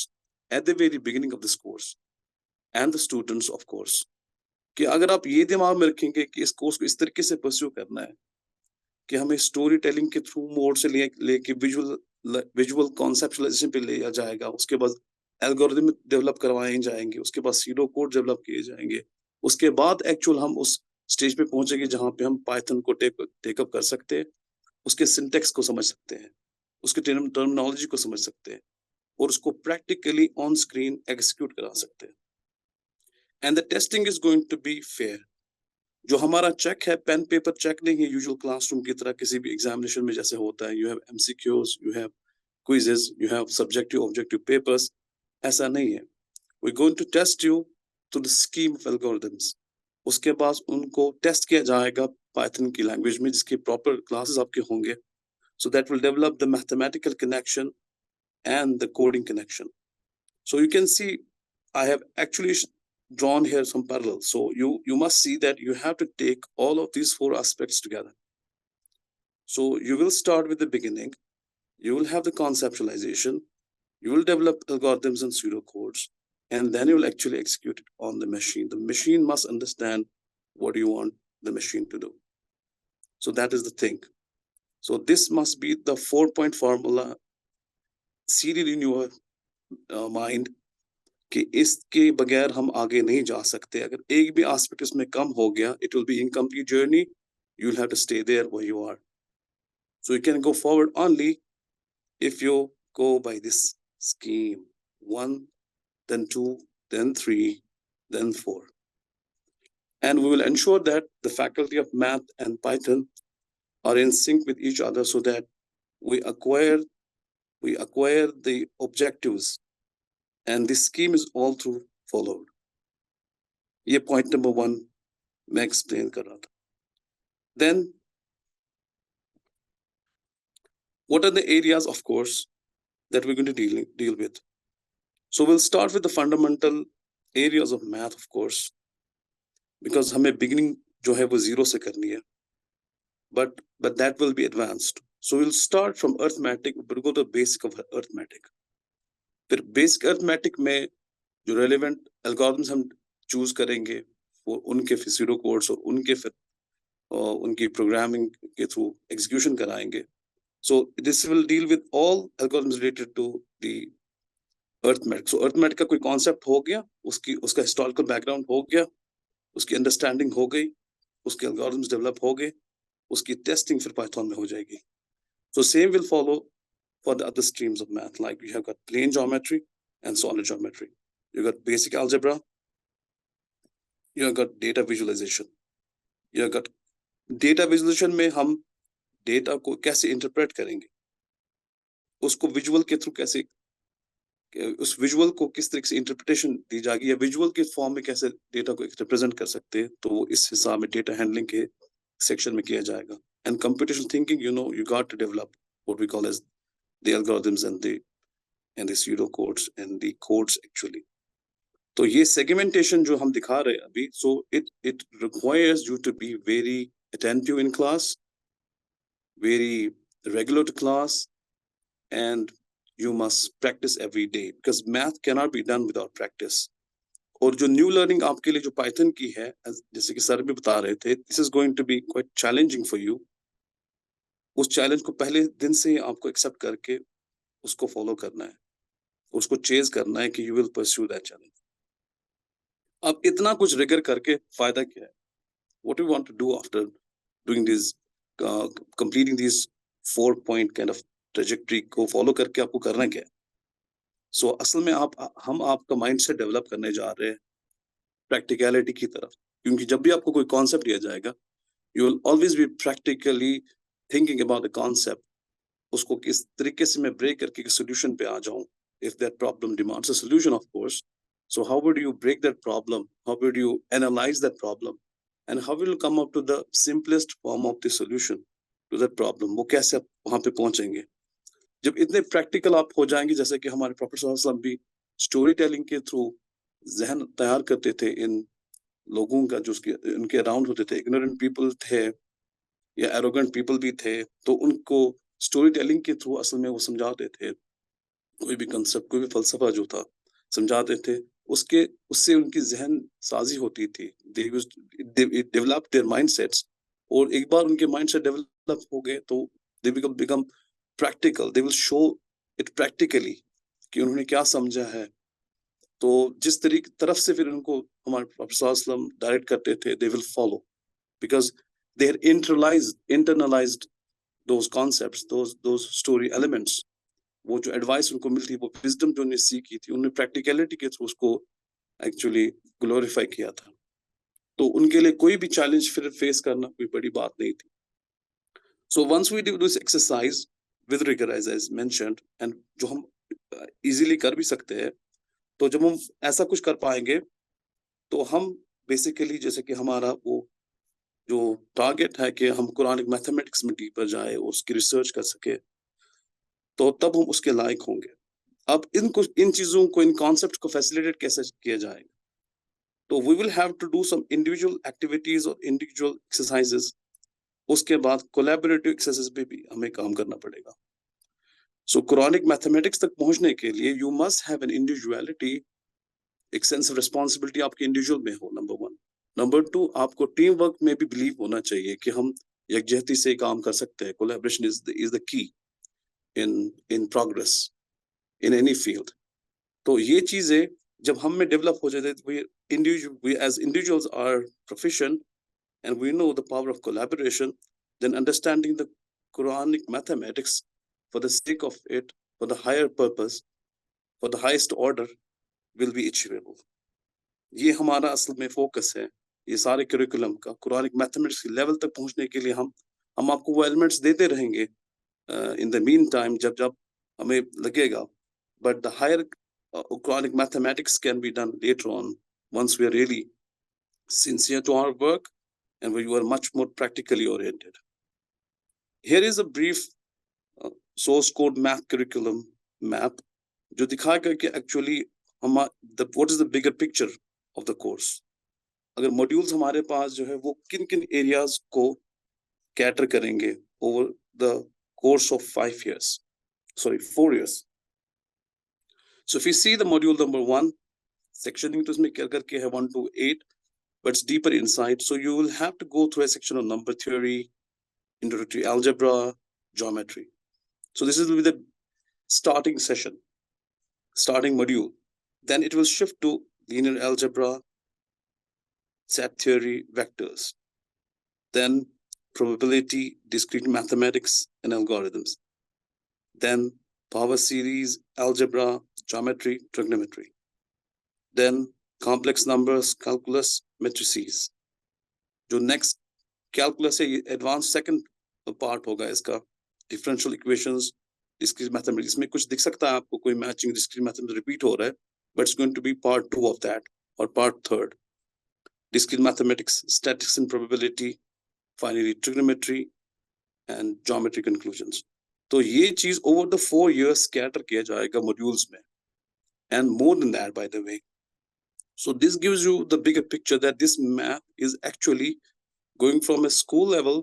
at the very beginning of this course and the students of course, कि अगर आप ये दिमाग में रखेंगे कि इस course को इस तरीके से परस्यू करना है कि हमें स्टोरी टेलिंग के थ्रू मोड से लेके विजुअल कॉन्सेप्चुअलाइजेशन पे ले जाएगा, उसके बाद एल्गोरिथम डेवलप करवाए जाएंगे, उसके बाद सीडो कोड डेवलप किए जाएंगे, उसके बाद एक्चुअल हम उस स्टेज पे पहुंचेंगे जहां पे हम पाइथन को टेकअप कर सकते हैं, उसके सिंटेक्स को समझ सकते हैं, उसके टर्मिनोलॉजी को समझ सकते हैं और उसको प्रैक्टिकली ऑन स्क्रीन एग्जीक्यूट करा सकते हैं। And the testing is going to be fair. जो हमारा चेक है पेन पेपर चेक नहीं है यूजुअल क्लासरूम की तरह किसी भी एग्जामिनेशन में जैसे होता है, you have MCQs, you have quizzes, you have subjective objective papers, ऐसा नहीं है। We going to test you through the scheme of algorithms. उसके बाद उनको टेस्ट किया जाएगा पाइथन की लैंग्वेज में, जिसके प्रॉपर क्लासेस आपके होंगे, so that will develop the mathematical connection and the coding connection. So you can see I have actually drawn here some parallels. So you must see that you have to take all of these 4 aspects together. So you will start with the beginning, you will have the conceptualization, you will develop algorithms and pseudocodes, and then you will actually execute it on the machine. The machine must understand what you want the machine to do. So that is the thing. So this must be the 4-point formula seated in your mind कि इसके बगैर हम आगे नहीं जा सकते। अगर एक भी एस्पेक्ट इसमें कम हो गया, it will be incomplete journey. You will have to stay there where you are. So you can go forward only if you go by this scheme: 1, then 2, then 3, then 4. And we will ensure that the faculty of math and Python are in sync with each other so that we acquire the objectives and this scheme is all through followed. ये point number 1 मैं explain कर रहा था. Then what are the areas of course that we're going to deal with? So we'll start with the fundamental areas of math of course, because हमें beginning जो है वो 0 से करनी है, but that will be advanced. So we'll start from arithmetic, we'll go to the basic of arithmetic. फिर basic arithmetic में जो रेलेवेंट एल्गोरिथम्स हम चूज करेंगे वो उनके सीडो कोड्स और उनके फिर उनकी प्रोग्रामिंग के थ्रू एग्जीक्यूशन कराएंगे. So this will deal with all algorithms related to the arithmetic. So arithmetic का कोई कॉन्सेप्ट हो गया, उसका हिस्टोरिकल बैकग्राउंड हो गया, उसकी अंडरस्टैंडिंग हो गई, उसके एल्गोरिथम्स डेवलप हो गए, उसकी टेस्टिंग फिर पाइथन में हो जाएगी. So same will follow for the other streams of math, like you have got plane geometry and solid geometry. You got basic algebra, you have got data visualization. You have got data visualization में हम data को कैसे interpret करेंगे, उसको visual के through कैसे, उस visual को किस तरह से interpretation दी जाएगी या visual के form में कैसे data को represent कर सकते हैं, तो इस हिसाब में data handling के section में किया जाएगा. And computational thinking, you got to develop what we call as the algorithms and the pseudo codes and the codes actually. तो ये segmentation जो हम दिखा रहे हैं अभी, so it requires you to be very attentive in class, very regular to class, and you must practice every day because math cannot be done without practice. और जो new learning आपके लिए जो Python की है, जैसे कि सर भी बता रहे थे, this is going to be quite challenging for you. उस चैलेंज को पहले दिन से ही आपको एक्सेप्ट करके उसको फॉलो करना है, उसको चेज करना है कि you will pursue that challenge. अब इतना कुछ रिगर करके फायदा क्या है? What you want to do after doing this, completing this 4-point kind of trajectory को फॉलो करके आपको करना क्या है? असल में हम आपका माइंडसेट डेवलप करने जा रहे हैं प्रैक्टिकलिटी की तरफ, क्योंकि जब भी आपको कोई कॉन्सेप्ट दिया जाएगा, you will always be practically thinking about the concept, उसको किस तरीके से मैं ब्रेक करके सोल्यूशन पे आ जाऊं, if that problem demands a solution, of course. So how would you break that problem? How would you analyze that problem? And how will you come up to the simplest form of the solution to that problem? वो कैसे आप वहां पे पहुंचेंगे? जब इतने practical आप हो जाएंगे, जैसे कि हमारे प्रोफेसर सल्लल्लाहु अलैहि वसल्लम भी स्टोरी टेलिंग के थ्रू जहन तैयार करते थे इन लोगों का, जो उनके अराउंड होते थे, इग्नोरेंट पीपल थे या एरोगेंट पीपल भी थे, तो उनको स्टोरी टेलिंग के थ्रू असल में वो समझाते थे, कोई भी कंसेप्ट, कोई भी फलसफा जो था समझाते थे, उससे उनकी जहन साजी होती थी, डेवलप देयर माइंडसेट्स, और एक बार उनके माइंडसेट डेवलप हो गए तो they become practical, they will show it practically कि उन्होंने क्या समझा है। तो जिस तरफ से फिर उनको हमारे प्रोफेसर डायरेक्ट करते थे, they will follow, because they had internalised those concepts, those story elements. वो जो एडवाइस उनको मिलती, वो विजडम जो उन्हें सीखी थी, उन्होंने प्रैक्टिकलिटी के थ्रू उसको एक्चुअली ग्लोरीफाई किया था। तो उनके लिए कोई भी चैलेंज फिर फेस करना कोई बड़ी बात नहीं थी। So once we do this exercise with rigour as mentioned, and जो हम इजीली कर भी सकते हैं, तो जब हम ऐसा कुछ कर पाएंगे तो हम बेसिकली, जैसे कि हमारा वो जो टारगेट है कि हम कुरानिक मैथमेटिक्स में डीपर जाए और उसकी रिसर्च कर सके, तो तब हम उसके लायक होंगे। अब इन चीजों को, इन कॉन्सेप्ट को फैसिलिटेट कैसे किया जाएगा? तो we will have to do some individual activities और इंडिविजुअल एक्सरसाइजेस। उसके बाद कोलैबोरेटिव एक्सरसाइज पे भी हमें काम करना पड़ेगा। सो कुरानिक मैथमेटिक्स तक पहुंचने के लिए you must have an individuality, एक सेंस ऑफ रिस्पॉन्सिबिलिटी आपके इंडिविजुअल में हो, नंबर 1। नंबर 2, आपको टीम वर्क में भी बिलीव होना चाहिए कि हम यकजहती से काम कर सकते हैं। Collaboration is the key in progress in any field. तो ये चीजें जब हम में डेवलप हो जाते, we as individuals are proficient and we know the power of collaboration, then understanding the Quranic mathematics for the sake of it, for the higher purpose, for the highest order, will be achievable. ये हमारा असल में focus है, ये सारे curriculum का। Quranic mathematics की level तक पहुंचने के लिए हम आपको वो एलिमेंट्स देते रहेंगे इन द मीन टाइम, जब हमें लगेगा, but the higher Quranic mathematics can be done later on once we are really sincere to our work and we are much more practically oriented. Here is a brief source code math curriculum map जो दिखाएगा कि actually what is the bigger picture of the course. अगर modules हमारे पास जो है वो किन areas को cater करेंगे over the course of 4 years. So if you see the module number 1, sectioning to इसमें करके है 1 to 8, but it's deeper inside. So you will have to go through a section of number theory, introductory algebra, geometry. So this will be the starting session, starting module. Then it will shift to linear algebra, set theory, vectors. Then probability, discrete mathematics, and algorithms. Then power series, algebra, geometry, trigonometry. Then complex numbers, calculus, matrices. जो next calculus है, advanced second part होगा इसका, differential equations, discrete mathematics में कुछ दिख सकता है आपको, कोई matching discrete mathematics repeat हो रहा है, but it's going to be part 2 of that or part 3rd. Discrete mathematics, statistics and probability, finally trigonometry and geometry conclusions. तो ये चीज over the 4 years scatter किया जाएगा modules में, and more than that, by the way. So this gives you the bigger picture that this math is actually going from a school level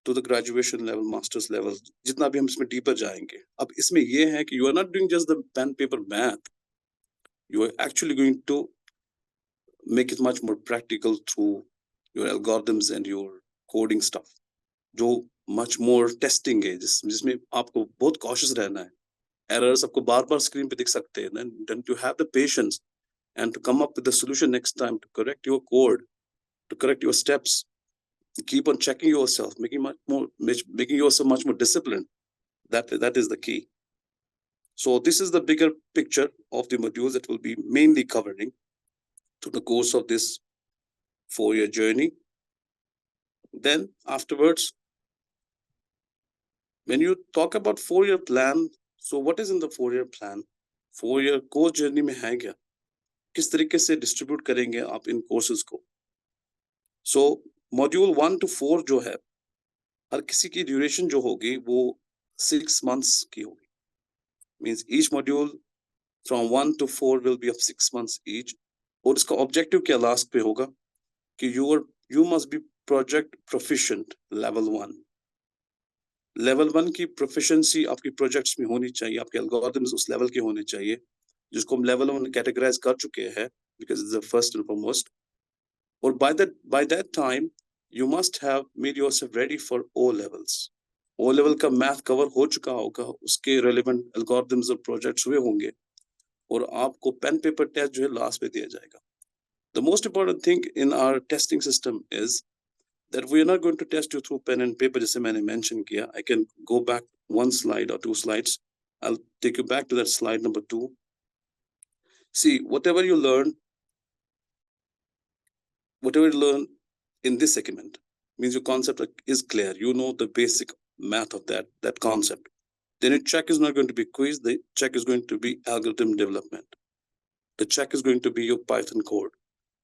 to the graduation level, master's level, जितना भी हम इसमें deeper जाएंगे. अब इसमें ये है कि you are not doing just the pen paper math. You are actually going to make it much more practical through your algorithms and your coding stuff. जो much more testing है, जिसमें आपको बहुत cautious रहना है. Errors आपको बार-बार screen पे दिख सकते हैं. Then you have the patience and to come up with the solution next time, to correct your code, to correct your steps, keep on checking yourself, making yourself much more disciplined. That is the key. So this is the bigger picture of the modules that will be mainly covering through the course of this 4-year journey. Then afterwards, when you talk about 4-year plan, so what is in the 4-year plan? 4-year course journey में है क्या? किस तरीके से distribute करेंगे आप इन courses को? So module 1 to 4 जो है, हर किसी की duration जो होगी वो 6 months की होगी. Means each module from 1 to 4 will be of 6 months each. और इसका objective क्या last पे होगा? कि you must be project proficient level 1. Level 1 की प्रोफिशिएंसी आपकी प्रोजेक्ट्स में होनी चाहिए, आपके एल्गोरिथम्स उस लेवल के होने चाहिए जिसको हम लेवल 1 कैटेगराइज कर चुके हैं, because it's the first and foremost. और by that time you must have made yourself ready for O levels. O level का मैथ कवर हो चुका होगा, उसके रेलेवेंट एल्गोरिथम्स और प्रोजेक्ट्स हुए होंगे, और आपको पेन पेपर टेस्ट जो है लास्ट में दिया जाएगा. The most important thing in our testing system is that we are not going to test you through pen and paper, जैसे मैंने mention किया. I can go back 1 slide or 2 slides. I'll take you back to that slide number 2. See, whatever you learn in this segment means your concept is clear. You know the basic math of that concept. Then your check is not going to be quiz. The check is going to be algorithm development. The check is going to be your Python code.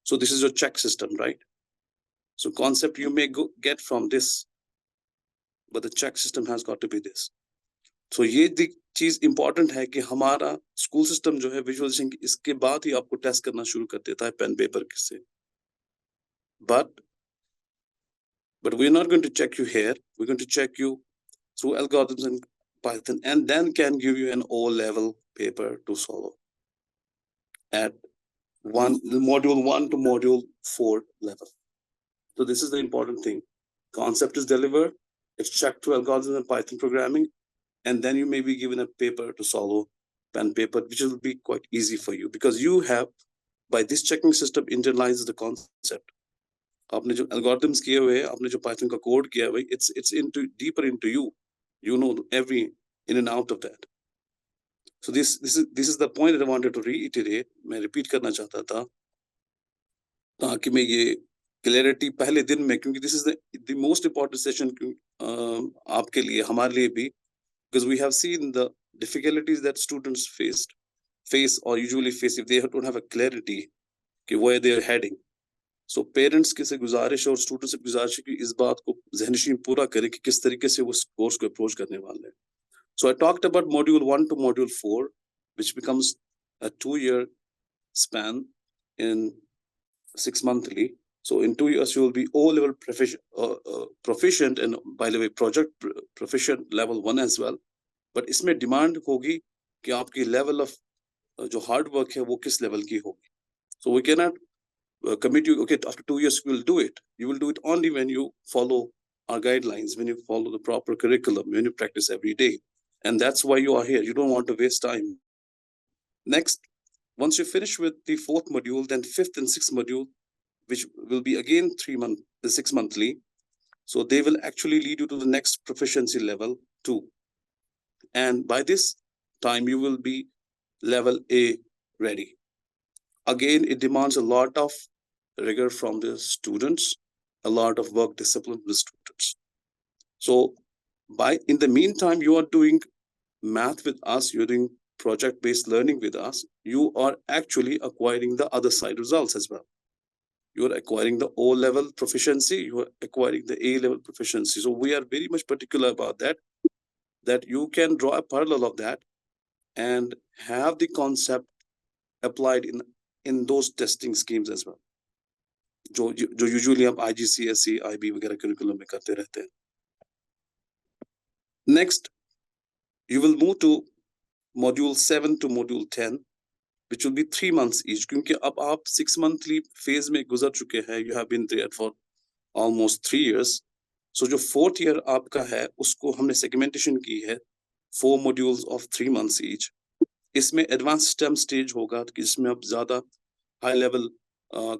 So this is your check system, right? So concept you may get from this, but the check system has got to be this. So ये चीज important है कि हमारा school system जो है visualisation इसके बाद ही आपको टेस्ट करना शुरू कर देता है पेन पेपर से. But we're not going to check you here. We're going to check you through algorithms in Python, and then can give you an O-level paper to solve at module 1 to module 4 level. So this is the important thing. Concept is delivered. It's checked through algorithms and Python programming, and then you may be given a paper to solve, pen paper, which will be quite easy for you because you have, by this checking system, internalized the concept. आपने जो algorithms किए हुए हैं, आपने जो Python का code किया हुआ है, it's into deeper into you. You know every in and out of that. So this is the point that I wanted to reiterate. मैं repeat करना चाहता था ताकि मैं ये क्लैरिटी पहले दिन में, क्योंकि this is the most important session आपके लिए, हमारे लिए भी, because we have seen the difficulties that students face or usually face if they don't have a clarity कि where they are heading. So parents के से गुजारिश और students से गुजारिश है कि इस बात को ज़हनशीन पूरा करें कि किस तरीके से वो कोर्स को अप्रोच करने वाले हैं. So I talked about module 1 to module 4, which becomes a 2-year span in 6 monthly. So in 2 years, you will be O-level proficient, and by the way, project proficient level 1 as well. But इसमें demand होगी कि आपकी level of जो hard work है वो किस level की होगी. So we cannot commit you, okay, after 2 years you will do it. You will do it only when you follow our guidelines, when you follow the proper curriculum, when you practice every day. And that's why you are here. You don't want to waste time. Next, once you finish with the 4th module, then 5th and 6th module, which will be again 6 monthly. So they will actually lead you to the next proficiency level 2. And by this time, you will be level A ready. Again, it demands a lot of rigor from the students, a lot of work discipline with the students. So in the meantime, you are doing math with us, you're doing project-based learning with us, you are actually acquiring the other side results as well. You are acquiring the O-level proficiency, you are acquiring the A-level proficiency. So we are very much particular about that you can draw a parallel of that and have the concept applied in those testing schemes as well. जो usually आप IGCSE, IB वगैरह curriculum में करते रहते हैं. Next, you will move to module 7 to module 10, which will be 3 months each. क्योंकि अब आप 6 monthly phase में गुजर चुके हैं. You have been there for almost 3 years. So जो 4th year आपका है, उसको हमने segmentation की है 4 modules of 3 months each. इसमें advanced STEM stage होगा कि जिसमें आप ज़्यादा high level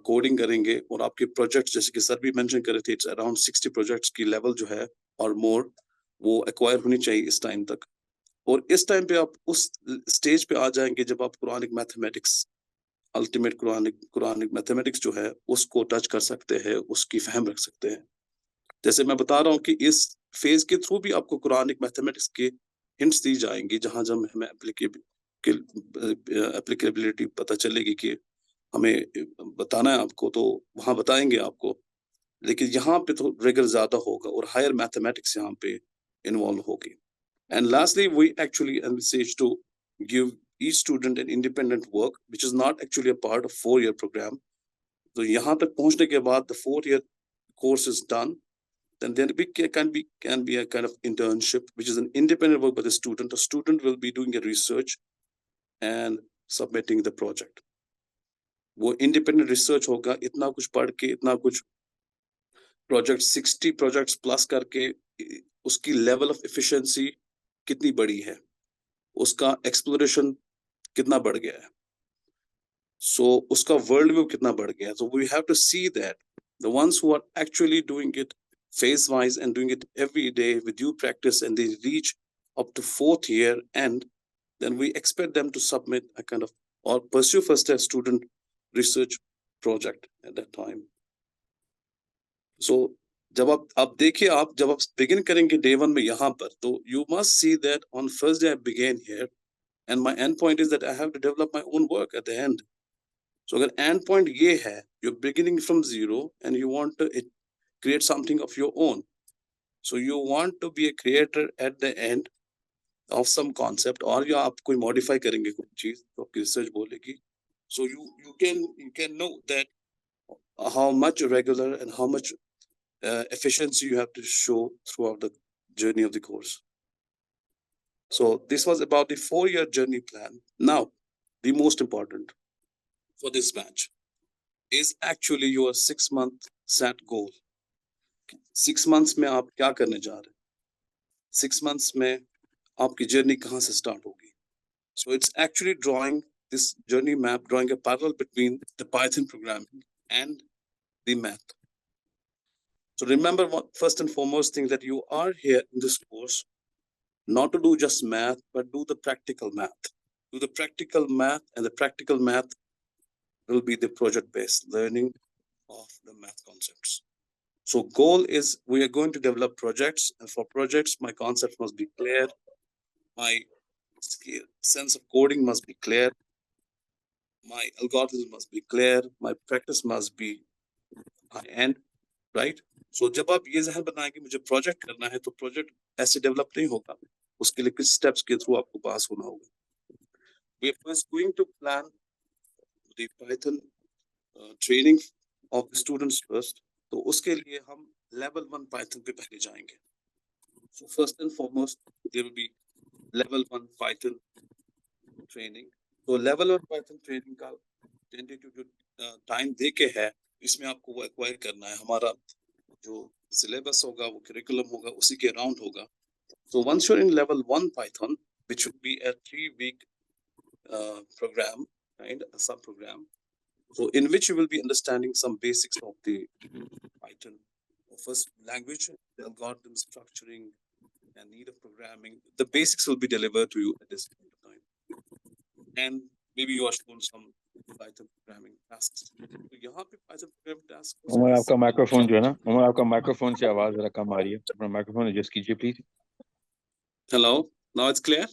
coding करेंगे और आपके projects जैसे कि सर भी mention कर रहे थे, it's around 60 projects की level जो है और more वो acquire होनी चाहिए इस time तक. और इस टाइम पे आप उस स्टेज पे आ जाएंगे जब आप Quranic mathematics ultimate Quranic mathematics जो है उसको टच कर सकते हैं, उसकी फहम रख सकते हैं। जैसे मैं बता रहा हूँ कि इस फेज के थ्रू भी आपको कुरानिक मैथमेटिक्स के हिंट्स दी जाएंगी, जहां जब हमें एप्लीकेबिलिटी पता चलेगी कि हमें बताना है आपको, तो वहां बताएंगे आपको। लेकिन यहाँ पे तो रिगर ज्यादा होगा और हायर मैथमेटिक्स यहाँ पे इन्वॉल्व होगी। And lastly, we actually envisage to give each student an independent work, which is not actually a part of 4-year program. So यहाँ तक पहुँचने के बाद the 4-year course is done, then there can be a kind of internship, which is an independent work by the student. A student will be doing a research and submitting the project. वो independent research होगा, इतना कुछ पढ़ के, इतना कुछ project 60 projects plus करके उसकी level of efficiency कितनी बड़ी है, उसका एक्सप्लोरेशन कितना बढ़ गया है, सो उसका वर्ल्ड व्यू कितना बढ़ गया है। So we have to see that the ones who are actually doing it phase wise and doing it every day with due practice, and they reach up to 4th year, and then we expect them to submit a kind of or pursue first a student research project at that time. So जब आप देखिए, आप जब आप begin करेंगे day 1 में यहाँ पर, तो you must see that on first day I began here, and my end point is that I have to develop my own work at the end. So अगर end point ये है, you're beginning from zero and you want to create something of your own. So you want to be a creator at the end of some concept, और या आप कोई modify करेंगे कोई चीज तो आपकी research बोलेगी. So you can know that how much regular and how much efficiency you have to show throughout the journey of the course. So this was about the 4-year journey plan. Now, the most important for this batch is actually your 6-month set goal. 6 months में आप क्या करने जा रहे हैं? 6 months में आपकी journey कहाँ से start होगी? So it's actually drawing this journey map, drawing a parallel between the Python programming and the math. So remember, first and foremost thing, that you are here in this course not to do just math, but do the practical math. Do the practical math, and the practical math will be the project-based learning of the math concepts. So goal is we are going to develop projects, and for projects, my concept must be clear. My sense of coding must be clear. My algorithms must be clear. My practice must be high-end, right? So जब आप ये ज़हन बनाएंगे मुझे project करना है, तो project ऐसे डेवलप नहीं होगा, उसके लिए कुछ स्टेप्स के थ्रू आपको पास होना होगा. We are first going to plan the Python training of the students first. तो उसके लिए हम level 1 Python पे पहले जाएंगे. So first and foremost there will be level 1 Python training. तो level 1 Python training का tentative जो टाइम दे के है, इसमें आपको वो एक्वायर करना है. हमारा जो सिलेबस होगा, वो करिकुलम होगा, उसी के अराउंड होगा. So once you're in level 1 Python, which would be a 3-week program, right, a sub-program, so in which you will be understanding some basics of the Python, first language, the algorithm structuring, and need of programming. The basics will be delivered to you at this point of time, and maybe you are shown some Python programming tasks. तो यहाँ पे Python programming tasks. Umar आपका microphone जो है ना, उमर आपका microphone से आवाज जरा कम आ रही है. अपना माइक्रोफोन एडजस्ट कीजिए please. Hello, now it's clear?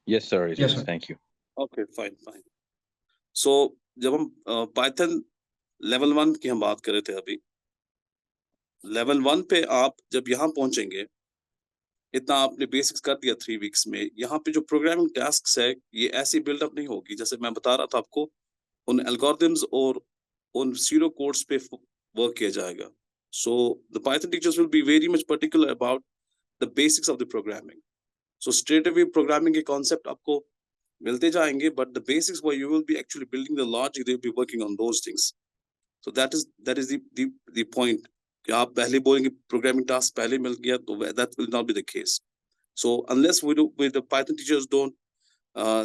Yes sir, Yes, sir. Thank you. Okay, fine. So जब हम Python level 1 की हम बात कर रहे थे अभी, level 1 पे आप जब यहाँ पहुंचेंगे, इतना आपने बेसिक्स कर दिया 3 वीक्स में. यहाँ पे जो प्रोग्रामिंग टास्क्स है, ये ऐसी बिल्डअप नहीं होगी. जैसे मैं बता रहा था आपको, उन एल्गोरिथम्स और उन सीरो कोड्स पे वर्क किया जाएगा. So the Python teachers will be very much particular about the basics of the programming. So straight away programming के concept आपको मिलते जाएंगे, but the basics where you will be actually building the logic, they will be working on those things. So that is the point. कि आप पहले बोलेंगे programming task पहले मिल गया, तो that will not be the case. So unless the Python teachers don't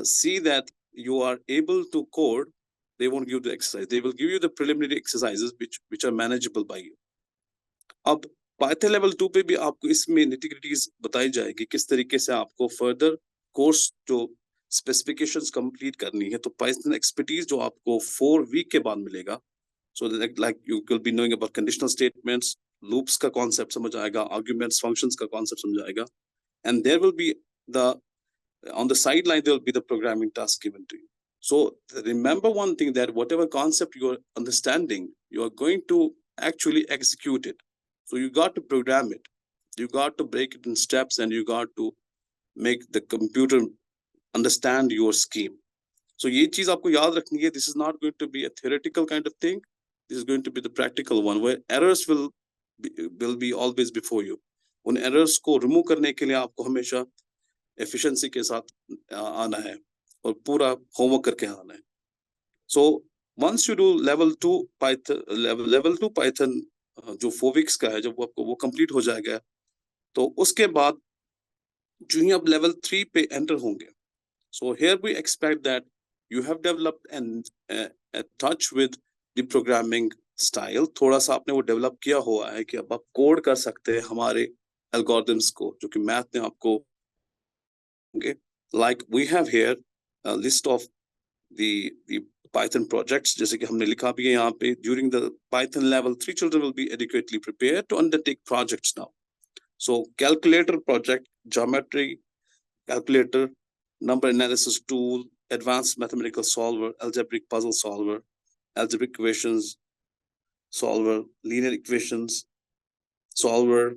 see that you are able to code, they won't give the exercise. They will give you the preliminary exercises which are manageable by you. अब Python level 2 पे भी आपको इसमें nitty-gritties बताई जाएगी, किस तरीके से आपको further course जो स्पेसिफिकेशंस कंप्लीट करनी है, तो पाइथन एक्सपर्टीज जो आपको 4 वीक के बाद मिलेगा. So like you will be knowing about conditional statements, loops का concept समझ आएगा, arguments, functions का concept समझ आएगा, and there will be on the sideline there will be the programming task given to you. So remember one thing, that whatever concept you are understanding, you are going to actually execute it. So you got to program it, you got to break it in steps, and you got to make the computer understand your scheme. So ये चीज आपको याद रखनी है. This is not going to be a theoretical kind of thing. This is going to be the practical one, where errors will be always before you. उन errors को remove करने के लिए आपको हमेशा efficiency के साथ आना है और पूरा homework करके आना है. So once you do level 2 Python जो 4 weeks का है, जब आपको वो complete हो जाएगा, तो उसके बाद जो ही आप level 3 पे enter होंगे. So here we expect that you have developed a touch with the programming style. थोड़ा सा आपने वो develop किया हुआ है कि अब आप code कर सकते हैं हमारे algorithms को, जो कि math ने आपको, okay, like we have here a list of the Python projects, जैसे कि हमने लिखा भी है यहाँ पे. During the Python level 3, children will be adequately prepared to undertake projects now. So calculator project, geometry calculator, number analysis tool, advanced mathematical solver, algebraic puzzle solver, algebraic equations solver, linear equations solver,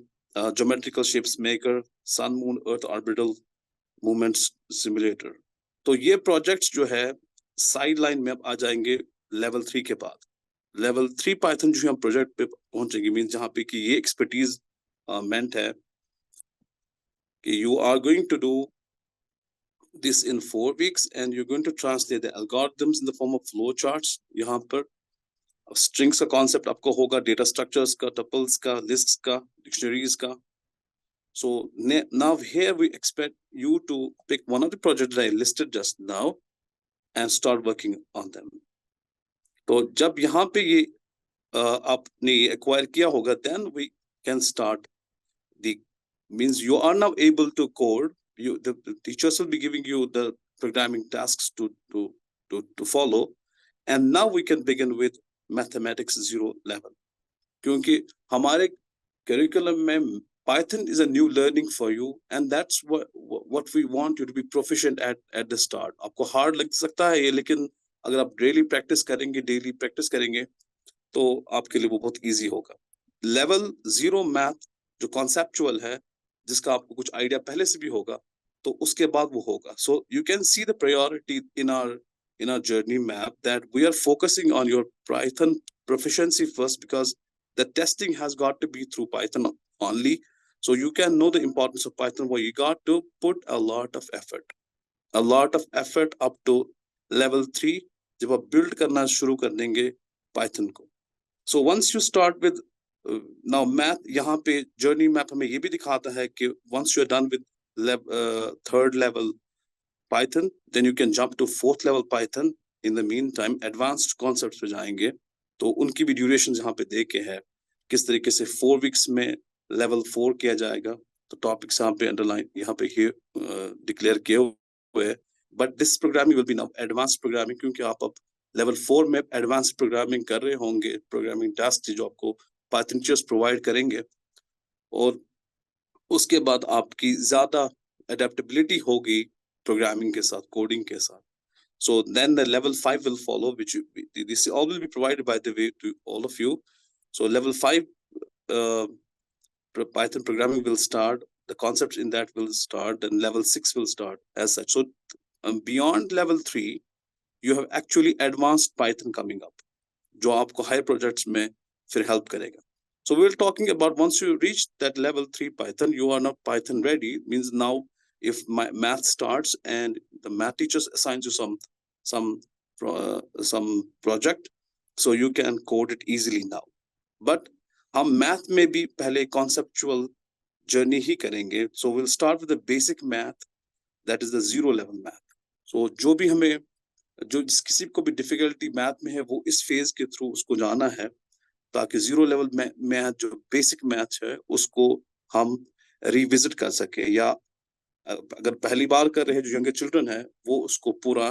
geometrical shapes maker, sun, moon, earth orbital movements simulator. तो ये projects जो है sideline में अब आ जाएंगे level 3 के बाद. Level 3 Python जो हम project पे पहुंचेंगे, means जहाँ पे कि ये expertise meant है कि you are going to do this in 4 weeks, and you're going to translate the algorithms in the form of flow charts. यहाँ पर strings का concept आपको होगा, data structures का, tuples का, lists का, dictionaries का. So now here we expect you to pick one of the projects that I listed just now and start working on them. तो जब यहाँ पे ये आपने acquire किया होगा, then we can start means you are now able to code. The teachers will be giving you the programming tasks to follow, and now we can begin with mathematics 0 level. क्योंकि हमारे curriculum में Python is a new learning for you, and that's what we want you to be proficient at the start. आपको hard लग सकता है ये, लेकिन अगर आप daily practice करेंगे तो आपके लिए वो बहुत easy होगा. Level 0 math जो conceptual है, जिसका आपको कुछ idea पहले से भी होगा, तो उसके बाद वो होगा. So you can see the priority in our journey map, that we are focusing on your Python proficiency first, because the testing has got to be through Python only. So you can know the importance of Python, where you got to put a lot of effort up to level 3 जब आप build करना शुरू कर देंगे Python को. So once you start with now math, यहाँ पे journey map हमें ये भी दिखाता है कि once you are done with third level Python, then you can jump to 4th level Python. In the meantime, advanced concepts पे जाएंगे, तो उनकी भी durations यहाँ पे दे के है, किस तरीके से 4 weeks में level 4 किया जाएगा. तो topics यहाँ पे underline यहाँ पे declare किए हुए हैं. But this programming will be now advanced programming, क्योंकि आप अब level 4 में advanced programming कर रहे होंगे. Programming tasks जो आपको Python teachers provide करेंगे, और उसके बाद आपकी ज़्यादा adaptability होगी programming के साथ, coding के साथ. So then the level 5 will follow, which this all will be provided by the way to all of you. So level 5 Python programming will start, the concepts in that will start, and level 6 will start as such. So beyond level 3, you have actually advanced Python coming up, जो आपको higher projects में फिर help करेगा. So we're talking about once you reach that level 3 Python, you are not Python ready. Means now if my math starts and the math teachers assigns you some project, so you can code it easily now. But हम math में भी पहले conceptual journey ही करेंगे. So we'll start with the basic math, that is the 0 level math. So जो भी हमें किसी को भी difficulty math में है, वो इस phase के through उसको जाना है, ताकि 0 level math जो basic math है उसको हम revisit कर सके, या अगर पहली बार कर रहे हैं जो यंगर चिल्ड्रन है वो उसको पूरा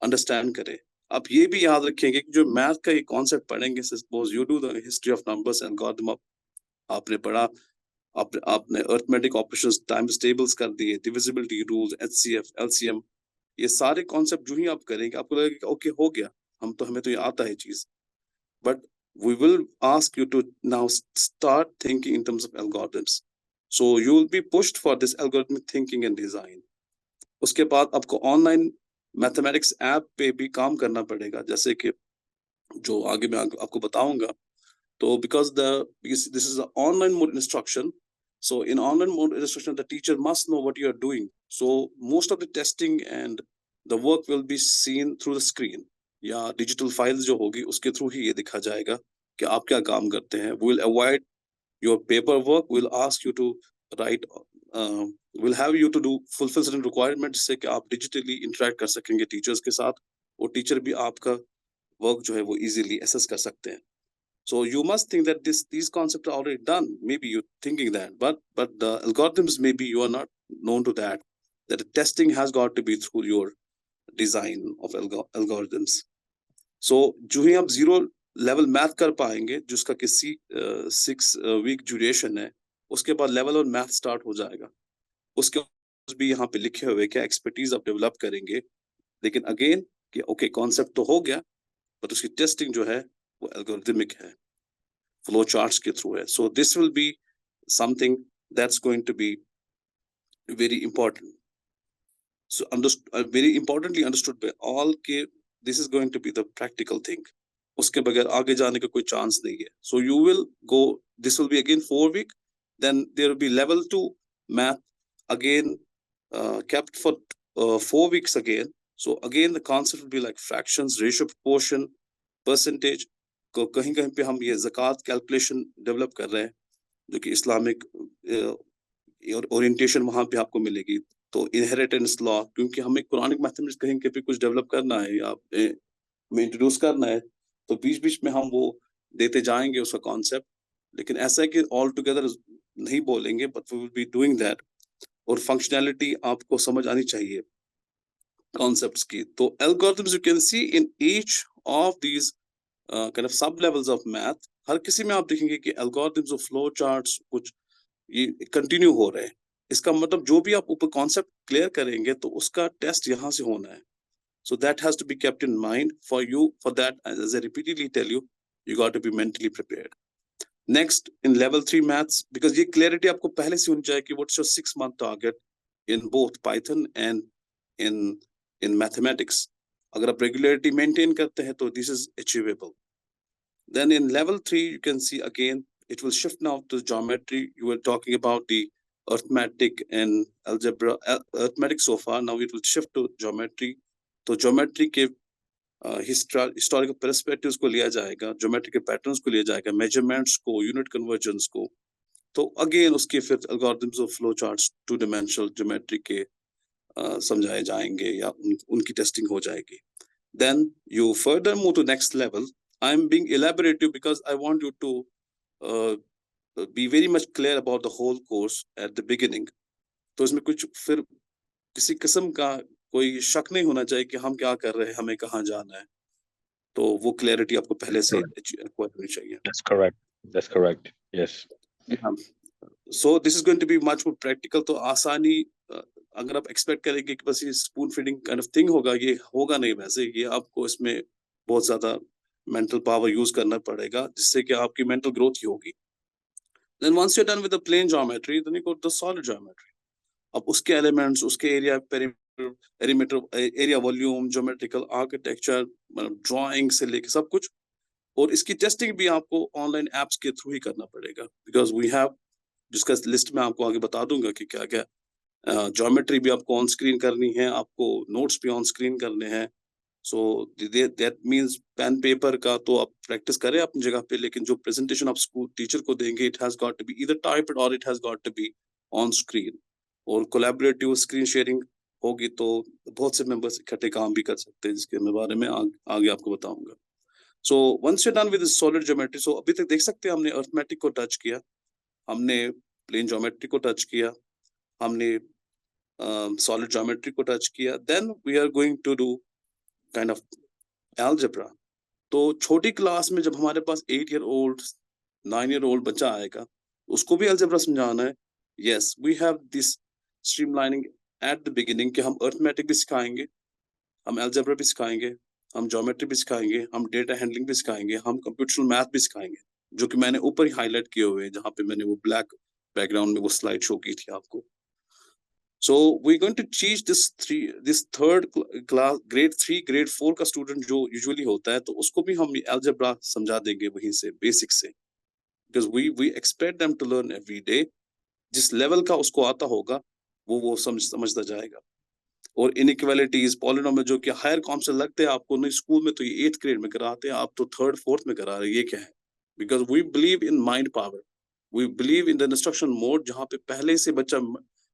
अंडरस्टैंड करे। आप ये भी याद रखेंगे कि जो मैथ का ये कॉन्सेप्ट पढ़ेंगे, suppose you do the history of numbers algorithm, आपने पढ़ा, आपने अरिथमेटिक ऑपरेशंस टाइम्स टेबल्स कर दिए, डिविजिबिलिटी रूल्स, एचसीएफ, एलसीएम, ये सारे कॉन्सेप्ट जो ही आप करेंगे आपको लगेगा कि ओके हो गया, हमें तो ये आता है चीज। But we will ask you to now start thinking in terms of algorithms. So you will be pushed for this algorithmic thinking and design. उसके बाद आपको ऑनलाइन मैथमेटिक्स ऐप पे भी काम करना पड़ेगा, जैसे कि जो आगे मैं आपको बताऊंगा। तो because this is an online mode instruction, so in online mode instruction the teacher must know what you are doing. So most of the testing and the work will be seen through the screen, या digital files जो होगी उसके through ही ये दिखा जाएगा कि आप क्या काम करते हैं। We'll avoid your paperwork, we'll ask you to write, we'll have you to do fulfill certain requirements जिससे कि आप digitally interact कर सकेंगे टीचर्स के साथ, और टीचर भी आपका वर्क जो है वो easily assess कर सकते हैं। So you must think that these concepts are already done. Maybe you're thinking that, but the algorithms, maybe you are not known to that. That the testing has got to be through your design of algorithms. So जो ही आप zero level math कर पाएंगे, जिसका किसी 6 week duration है, उसके बाद level और मैथ स्टार्ट हो जाएगा। उसके भी यहाँ पे लिखे हुए क्या एक्सपर्टीज आप डेवलप करेंगे, लेकिन अगेन कि ओके कॉन्सेप्ट तो हो गया, बट उसकी टेस्टिंग जो है वो एल्गोरिथमिक है, फ्लो चार्ट्स के थ्रू है। So this will be something that's going to be very important, so very importantly understood by all के this is going to be the practical thing. उसके बगैर आगे जाने का कोई चांस नहीं है। So you will go, this will be again 4 week, then there will be level 2 math again, kept for 4 weeks again. So again the concept will be like fractions, ratio, proportion, percentage. कहीं कहीं पे हम ये ज़कात calculation develop कर रहे हैं, जो कि इस्लामिक ओरिएंटेशन वहां पे आपको मिलेगी। तो इनहेरिटेंस लॉ, क्योंकि हमें कुरानिक मैथमेटिक्स कहीं के भी कुछ डेवलप करना है या में इंट्रोड्यूस करना है, तो बीच बीच में हम वो देते जाएंगे उसका कॉन्सेप्ट, लेकिन ऐसा है कि ऑल टुगेदर नहीं बोलेंगे, but we will be doing that. और फंक्शनैलिटी आपको समझ आनी चाहिए कॉन्सेप्ट्स की। तो algorithms you can see in each of these kind of sub levels of math, हर किसी में आप देखेंगे कि एल्गोरिथम्स और फ्लो चार्ट्स कुछ ये कंटिन्यू हो रहे हैं। इसका मतलब जो भी आप ऊपर कॉन्सेप्ट क्लियर करेंगे तो उसका टेस्ट यहाँ से होना है। So that has to be kept in mind for you. For that, as I repeatedly tell you, you got to be mentally prepared. Next, in level 3 maths, because ये clarity आपको पहले से होनी चाहिए कि what's your 6-month target in both Python and in mathematics. अगर आप regularity maintain करते हैं तो this is achievable. Then in level 3, you can see again, it will shift now to geometry. You were talking about the arithmetic and algebra, arithmetic so far. Now it will shift to geometry. तो geometry के historical perspectives को लिया जाएगा, geometry के patterns को लिया जाएगा, measurements को, यूनिट कन्वर्जन्स को। तो अगेन उसके फिर algorithms of flow charts 2 dimensional geometry के समझाए जाएंगे या उनकी टेस्टिंग हो जाएगी। Then you further move to next level. I am being elaborative because I want you to be very much clear about the whole course at the beginning. तो इसमें कुछ फिर किसी किस्म का कोई शक नहीं होना चाहिए कि हम क्या कर रहे हैं, हमें कहाँ जाना है। तो वो क्लैरिटी आपको पहले से एक्वायर होनी चाहिए। That's correct. That's correct. Yes. So this is going to be much more practical. तो आसानी अगर आप एक्सपेक्ट करेंगे कि बस ये spoon feeding kind of thing होगा, ये होगा नहीं। वैसे ये आपको इसमें बहुत ज्यादा मेंटल पावर यूज करना पड़ेगा, जिससे कि आपकी मेंटल ग्रोथ ही होगी। Then once you're done with the plane geometry, then you go to the solid geometry. अब उसके एलिमेंट्स, उसके area perimeter, area volume, geometrical architecture, drawing से लेके सब कुछ। और इसकी टेस्टिंग भी आपको ऑनलाइन एप्स के थ्रू ही करना पड़ेगा, बिकॉज वी हैव, जिसका लिस्ट में आपको आगे बता दूंगा कि क्या क्या। ज्योमेट्री भी आपको ऑन स्क्रीन करनी है, आपको नोट्स भी ऑन स्क्रीन करने हैं। So that means pen paper का तो आप प्रैक्टिस करें अपनी जगह पे, लेकिन जो प्रेजेंटेशन आप स्कूल टीचर को देंगे, it has got to be either typed और it has got to be on screen. और कोलैबोरेटिव स्क्रीन शेयरिंग होगी तो बहुत से मेंबर्स इकट्ठे काम भी कर सकते हैं, जिसके बारे में आगे आपको बताऊंगा। So once you done with solid geometry, so अभी तक देख सकते हैं हमने अरिथमेटिक को टच किया, हमने प्लेन ज्योमेट्री को टच किया, हमने solid geometry को touch किया, then we are going to do kind of algebra. तो छोटी क्लास में जब हमारे पास 8-year-old 9-year-old बच्चा आएगा, उसको भी algebra समझाना है. Yes, we have this streamlining at the beginning कि हम arithmetic भी सिखाएंगे, हम algebra भी सिखाएंगे, हम geometry भी सिखाएंगे, हम data handling भी सिखाएंगे, हम computational math भी सिखाएंगे, जो कि मैंने ऊपर ही highlight किए हुए हैं, जहाँ पे मैंने वो black background में वो slide show की थी आपको. So we're going to teach this third class, grade 3, grade 4 का student जो usually होता है, तो उसको भी हम algebra समझा देंगे वहीं से, basic से, because we expect them to learn every day. जिस level का उसको आता होगा, वो समझता जाएगा. और inequalities, polynomial जो कि higher concept लगते हैं आपको नहीं स्कूल में, तो ये 8th grade में कराते हैं, आप तो 3rd 4th में करा रहे हैं, ये क्या है? Because we believe in mind power, we believe in the instruction mode, जहाँ पे पहले से बच्चा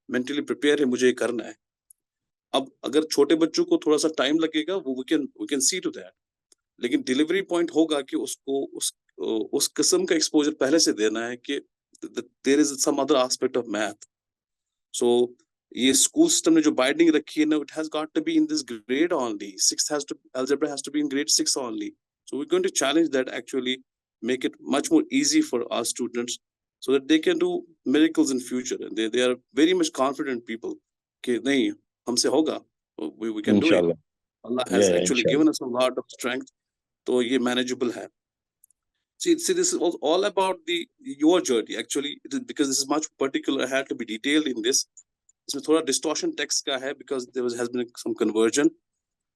mentally prepare है, मुझे ये करना है. अब अगर छोटे बच्चों को थोड़ा सा टाइम लगेगा, वो we can see to that, लेकिन डिलीवरी पॉइंट होगा कि उसको उस किस्म का एक्सपोजर पहले से देना है कि there is some other aspect of math. So ये स्कूल सिस्टम ने जो बाइंडिंग रखी है ना, it has got to be in this grade only. Algebra has to be in grade 6 only. So we're going to challenge that, actually make it much more easy for our students so that they can do miracles in future, and they are very much confident people कि नहीं हमसे होगा, we can do it. Allah has actually given us a lot of strength, तो ये manageable है. See, this is all about your journey. Actually, because this is much particular, I had to be detailed in this. इसमें थोड़ा distortion text का है because has been some conversion.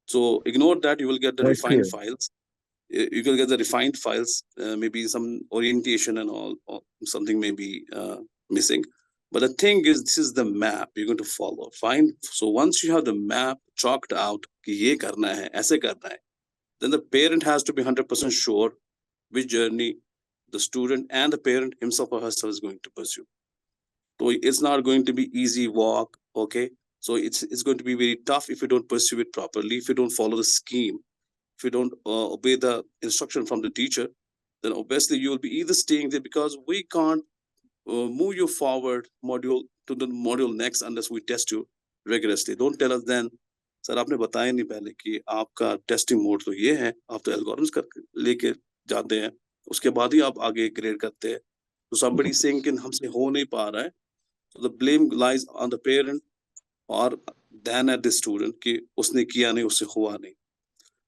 So ignore that. You will get the refined files. You will get the refined files. Maybe some orientation and all, or something may be missing. But the thing is, this is the map you're going to follow. Fine. So once you have the map chalked out, कि ये करना है, ऐसे करना है, then the parent has to be 100% sure which journey the student and the parent himself or herself is going to pursue. So it's not going to be easy walk, okay? So it's going to be very tough if you don't pursue it properly, if you don't follow the scheme, if you don't obey the instruction from the teacher, then obviously you will be either staying there, because we can't move you forward module to the module next unless we test you rigorously. Don't tell us then, sir आपने बताया नहीं पहले कि आपका testing mode तो ये है, आप तो एल्गोरिथम्स कर लेके जाते हैं, उसके बाद ही आप आगे ग्रेड करते हैं. तो somebody saying कि हमसे हो नहीं पा रहा है, so the blame lies on the parent or then at the student कि उसने किया नहीं, उससे हुआ नहीं.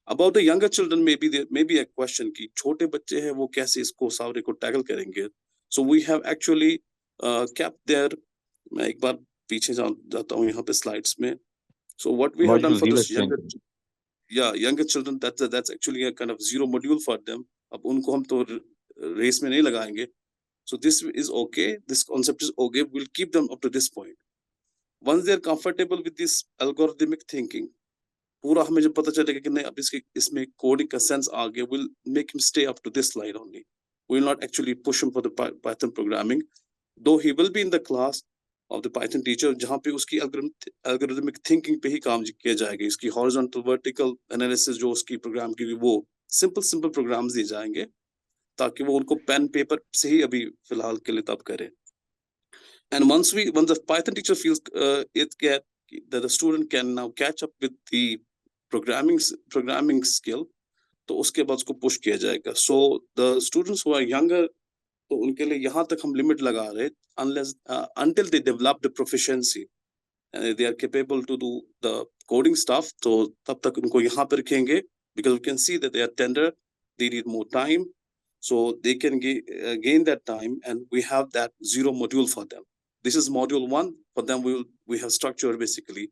About the younger children, maybe there may be a question कि छोटे बच्चे हैं वो कैसे इसको सारे को टैकल करेंगे. So we have actually kept there. मैं एक बार पीछे जाता हूँ यहाँ पे slides में. So what we have done for this younger children, that's actually a kind of zero module for them. अब उनको हम तो रेस में नहीं लगाएंगे. So this is okay. This concept is okay. We'll keep them up to this point. Once they're comfortable with this algorithmic thinking, पूरा हमें जब पता चलेगा कि नहीं अब इसमें coding का sense आ गया, we'll make him stay up to this slide only. We will not actually push him for the Python programming, though he will be in the class of the Python teacher, जहाँ पे उसकी algorithmic thinking पे ही काम किया जाएगा. इसकी horizontal vertical analysis जो उसकी program की वो simple programs दिए जाएंगे, ताकि वो उनको pen paper से ही अभी फिलहाल के लिए तब करें. And once the Python teacher feels that the student can now catch up with the programming skill, तो उसके बाद उसको push किया जाएगा. So the students who are younger, तो उनके लिए यहाँ तक हम limit लगा रहे, until they develop the proficiency and they are capable to do the coding stuff, तो तब तक उनको यहाँ पर रखेंगे, because we can see that they are tender, they need more time, so they can gain that time, and we have that zero module for them. This is module 1 for them. We have structured basically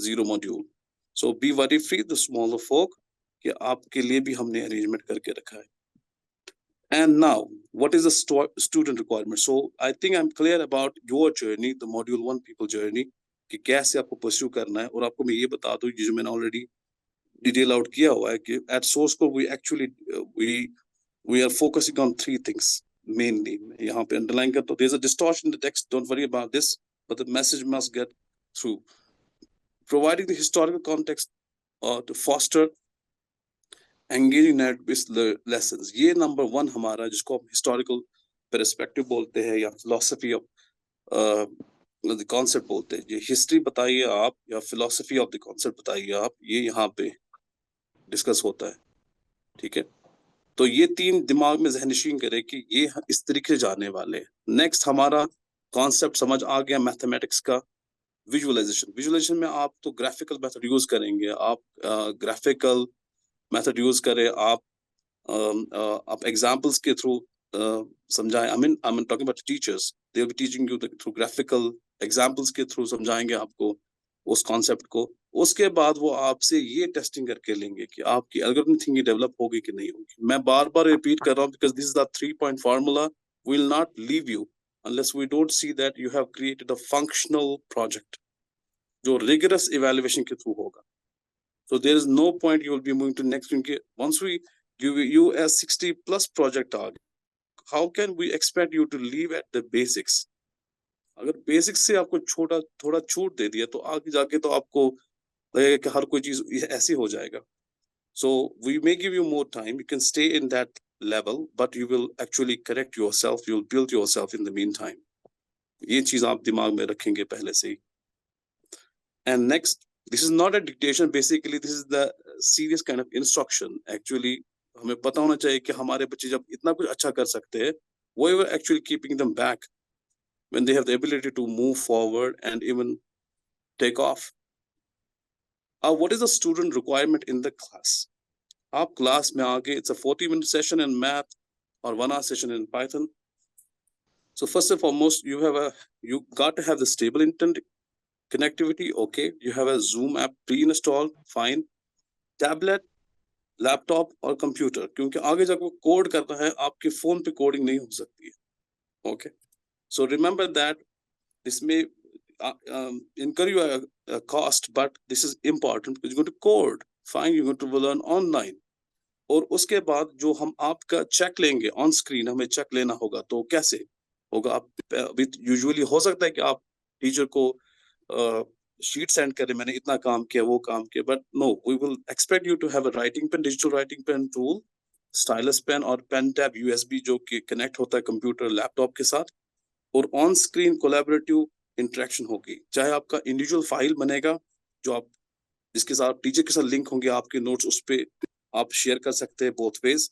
zero module. So be worry free, the smaller folk, कि आपके लिए भी हमने arrangement करके रखा है. And now, what is the student requirement? So I think I'm clear about your journey, the module 1 people journey, कि कैसे आपको pursue करना है. और आपको मैं ये बता दूं, जो मैंने already detail out किया हुआ है, कि at source code we actually we are focusing on 3 things mainly. यहाँ पे underline करता हूं. There's a distortion in the text. Don't worry about this, but the message must get through. Providing the historical context to foster engaging with lessons. ये number 1 हमारा, जिसको हम historical perspective बोलते हैं, या philosophy of कॉन्सेप्ट बोलते हैं, ये हिस्ट्री बताइए आप या फिलोसफी ऑफ द कॉन्सेप्ट बताइए आप, ये यहाँ पे डिस्कस होता है, ठीक है। तो ये तीन दिमाग में ज़हनशीन करें कि ये इस तरीके से जाने वाले हैं। नेक्स्ट हमारा कॉन्सेप्ट समझ आ गया मैथमेटिक्स का, विजुअलाइजेशन। विजुअलाइजेशन में आप तो ग्राफिकल मेथड यूज करेंगे, आप ग्राफिकल मेथड यूज करें, आप एग्जांपल्स के थ्रू समझाएं। I mean talking about teachers, they will be teaching you through graphical examples के थ्रू समझाएंगे आपको उस कॉन्सेप्ट को। उसके बाद वो आपसे ये टेस्टिंग करके लेंगे कि आपकी एल्गोरिथम थिंकिंग डेवलप होगी कि नहीं होगी। मैं बार बार रिपीट कर रहा हूँ because this is the 3-point formula, will not leave you unless we don't see that you have created a functional project जो rigorous evaluation के थ्रू होगा। So there is no point you will be moving to next, क्योंकि once we give you a 60+ project target, how can we expect you to leave at the basics? अगर basics से आपको थोड़ा छूट दे दिया तो आगे जाके तो आपको लगेगा कि हर कोई चीज ऐसी हो जाएगा। So we may give you more time, you can stay in that level, but you will actually correct yourself, you'll build yourself in the meantime. ये चीज आप दिमाग में रखेंगे पहले से ही। And next, this is not a dictation, basically this is the serious kind of instruction. Actually हमें पता होना चाहिए कि हमारे बच्चे जब इतना कुछ अच्छा कर सकते हैं, why we're actually keeping them back when they have the ability to move forward and even take off. What is the student requirement in the class? आप क्लास में आगे, it's a 40-minute session in math or 1-hour session in Python. So first and foremost, you got to have the stable internet connectivity. Okay, you have a Zoom app pre-installed, fine. Tablet, laptop और computer, क्योंकि आगे जाकर code करना है, आपके phone पे coding नहीं हो सकती है। Okay, so remember that this में incur you a cost, but this is important because you're going to code, fine, you're going to learn online. और उसके बाद जो हम आपका चेक लेंगे ऑन स्क्रीन, हमें चेक लेना होगा, तो कैसे होगा? आप यूजुअली हो सकता है कि आप टीचर को शीट सेंड करें, मैंने इतना काम किया, वो काम किया, but no, we will expect you to have a writing pen, digital writing pen tool, stylus pen और पेन टैब यूएसबी जो कि कनेक्ट होता है कंप्यूटर लैपटॉप के साथ, और ऑन स्क्रीन कोलैबोरेटिव इंटरेक्शन होगी। चाहे आपका इंडिविजुअल फाइल बनेगा जो आप जिसके साथ टीचर के साथ लिंक होंगे, आपके नोट्स उस पे आप शेयर कर सकते हैं बोथ वेज,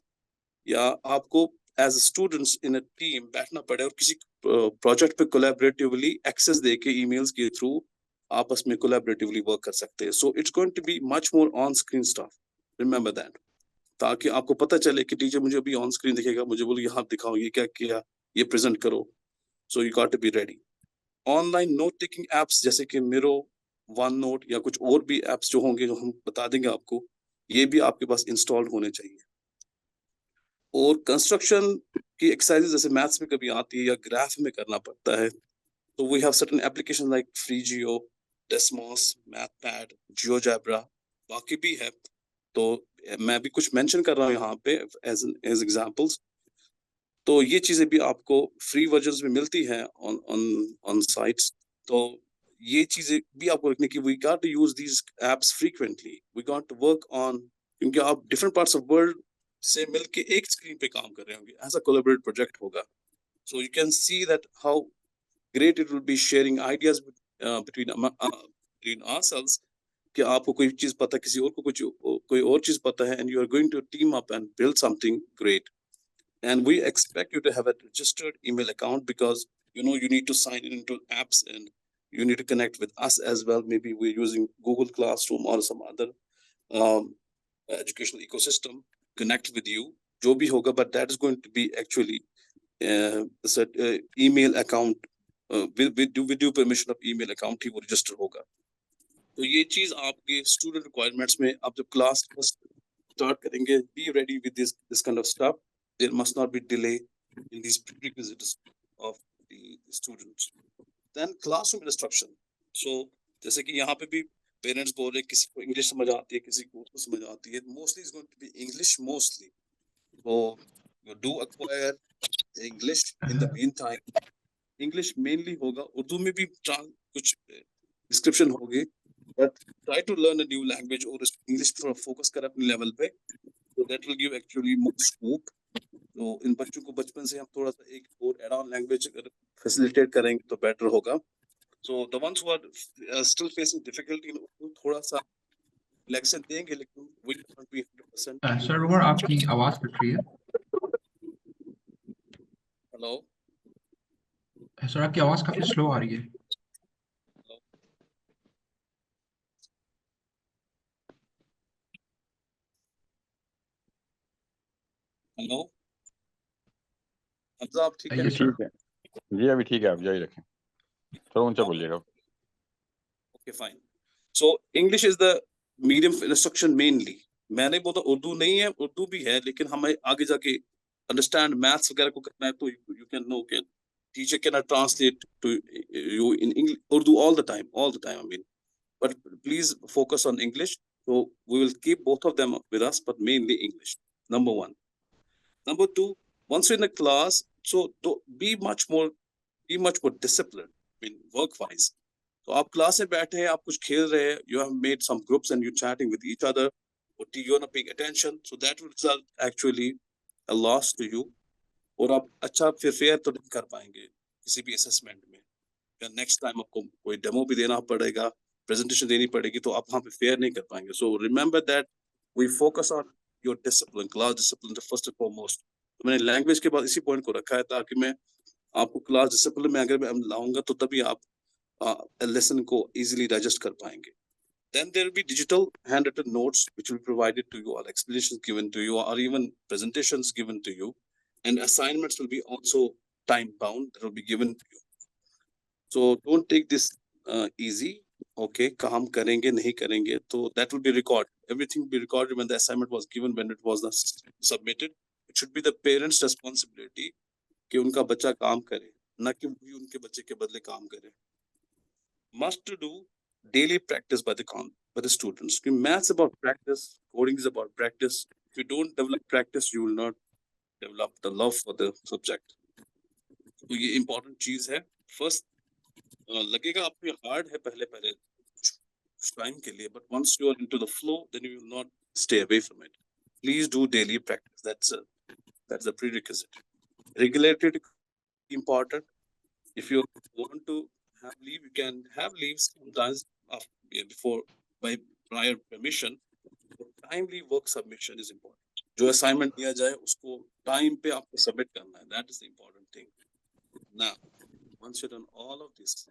या आपको as students in a team बैठना पड़े और किसी प्रोजेक्ट पे कोलैबोरेटिवली एक्सेस देके ईमेल्स के थ्रू आपस में कोलैबोरेटिवली वर्क कर सकते हैं। So it's going to be much more on screen stuff, remember that, ताकि आपको पता चले कि टीचर मुझे अभी ऑन स्क्रीन दिखेगा, मुझे बोलो यहाँ दिखाओ, ये क्या किया, ये प्रेजेंट करो। So you got to be ready. Online note taking apps जैसे कि मिरो, वन नोट या कुछ और भी एप्स जो होंगे जो हम बता देंगे आपको, ये भी आपके पास इंस्टॉल्ड होने चाहिए। और कंस्ट्रक्शन की एक्सरसाइजेस जैसे मैथ्स में कभी आती है या ग्राफ में करना पड़ता है, तो we have certain application like फ्रीजियो, डेस्मोस, मैथपैड, जियोजेब्रा, बाकी भी है, तो मैं भी कुछ मेंशन कर रहा हूँ यहाँ पे एज एग्जांपल्स। तो ये चीजें भी आपको फ्री वर्जन्स में मिलती हैं ऑन साइट्स। तो ये चीजें भी आपको रखने की, we got to use these apps frequently, we got to work on, क्योंकि आप डिफरेंट पार्ट्स ऑफ वर्ल्ड से मिलके एक स्क्रीन पे काम कर रहे होंगे, ऐसा कोलैबोरेट प्रोजेक्ट होगा। So you can see that how great it will be sharing ideas between ourselves, कि आपको कोई चीज पता है, किसी और को कोई और चीज पता है, and you are going to team up and build something great. And we expect you to have a registered email account because you need to sign into apps and you need to connect with us as well. Maybe we're using Google Classroom or some other educational ecosystem connect with you, jo bhi hoga, but that is going to be actually email account with due permission of email account ही वो register होगा। तो ये चीज आपके student requirements में आप जब class start करेंगे, be ready with this kind of stuff. There must not be delay in these prerequisites of the students. Then classroom instruction. So जैसे कि यहाँ पे भी पेरेंट्स बोल रहे, किसी को इंग्लिश समझ आती है, किसी को उर्दू समझ आती है, mostly is going to be English mostly. So you do acquire English in the meantime. English mainly होगा, उर्दू में भी कुछ description होगी, but try to learn a new language और English पर focus कर अपने level पे, so that will give actually more scope. तो इन बच्चों को बचपन से हम थोड़ा सा एक और एड ऑन लैंग्वेज फैसिलिटेट करेंगे तो बेटर होगा। So the ones who are still facing difficulty in Urdu, थोड़ा सा लेक्चर देंगे लेकिन we won't be 100%. Sir Umar आपकी आवाज कट रही है. Hello. सर आपकी आवाज काफी स्लो आ रही है. Hello. हमजा आप ठीक है? Yes, sir. ठीक है जी, अभी ठीक है, आप जारी रखें, थोड़ा ऊंचा बोलिएगा. Okay, fine. So English is the medium of instruction mainly. मैंने बोला उर्दू नहीं है, उर्दू भी है, लेकिन हमें आगे जाके understand maths वगैरह को करना है तो you can know that teacher cannot translate to you in English, Urdu all the time. I mean, but please focus on English. So we will keep both of them with us, but mainly English. Number one. Number two, once you're in a class, so be much more disciplined. I mean, work-wise. So आप class में बैठे हैं, आप कुछ खेल रहे हैं, you have made some groups and you're chatting with each other, but you're not paying attention, so that will result actually a loss to you. और आप अच्छा फिर फेयर तो नहीं कर पाएंगे किसी भी असेसमेंट में. या नेक्स्ट टाइम आपको कोई डेमो भी देना पड़ेगा, प्रेजेंटेशन देनी पड़ेगी, तो आप वहाँ पे फेयर नहीं कर पाएंगे. So remember that we focus on your discipline, class discipline first and foremost. तो मैंने लैंग्वेज के बाद इसी पॉइंट को रखा है ताकि मैं आपको क्लास डिसिप्लिन में अगर मैं लाऊंगा तो तभी आप लेसन को इजीली डाइजेस्ट कर पाएंगे. Then there will be digital handwritten notes which will be provided to you, or explanations given to you, or even presentations given to you, and assignments will be also time bound, that will be given to you. So don't take this easy. Okay, काम करेंगे नहीं करेंगे, तो that will be recorded. Everything will be recorded when the assignment was given, when it was submitted. It should be the parents' responsibility कि उनका बच्चा काम करे, ना कि वो उनके बच्चे के बदले काम करे. Must to do daily practice by the students. Maths about practice, coding is about practice. If you don't develop practice, you will not develop the love for the subject. तो ये important चीज है. First लगेगा आपको hard है पहले time के लिए, but once you are into the flow, then you will not stay away from it. Please do daily practice. That's a prerequisite. Regularity important. If you want to have leave, you can have leaves sometimes before by prior permission. But timely work submission is important. जो assignment दिया जाए उसको time पे आपको submit करना है. That is the important thing. Now, once you've done all of this,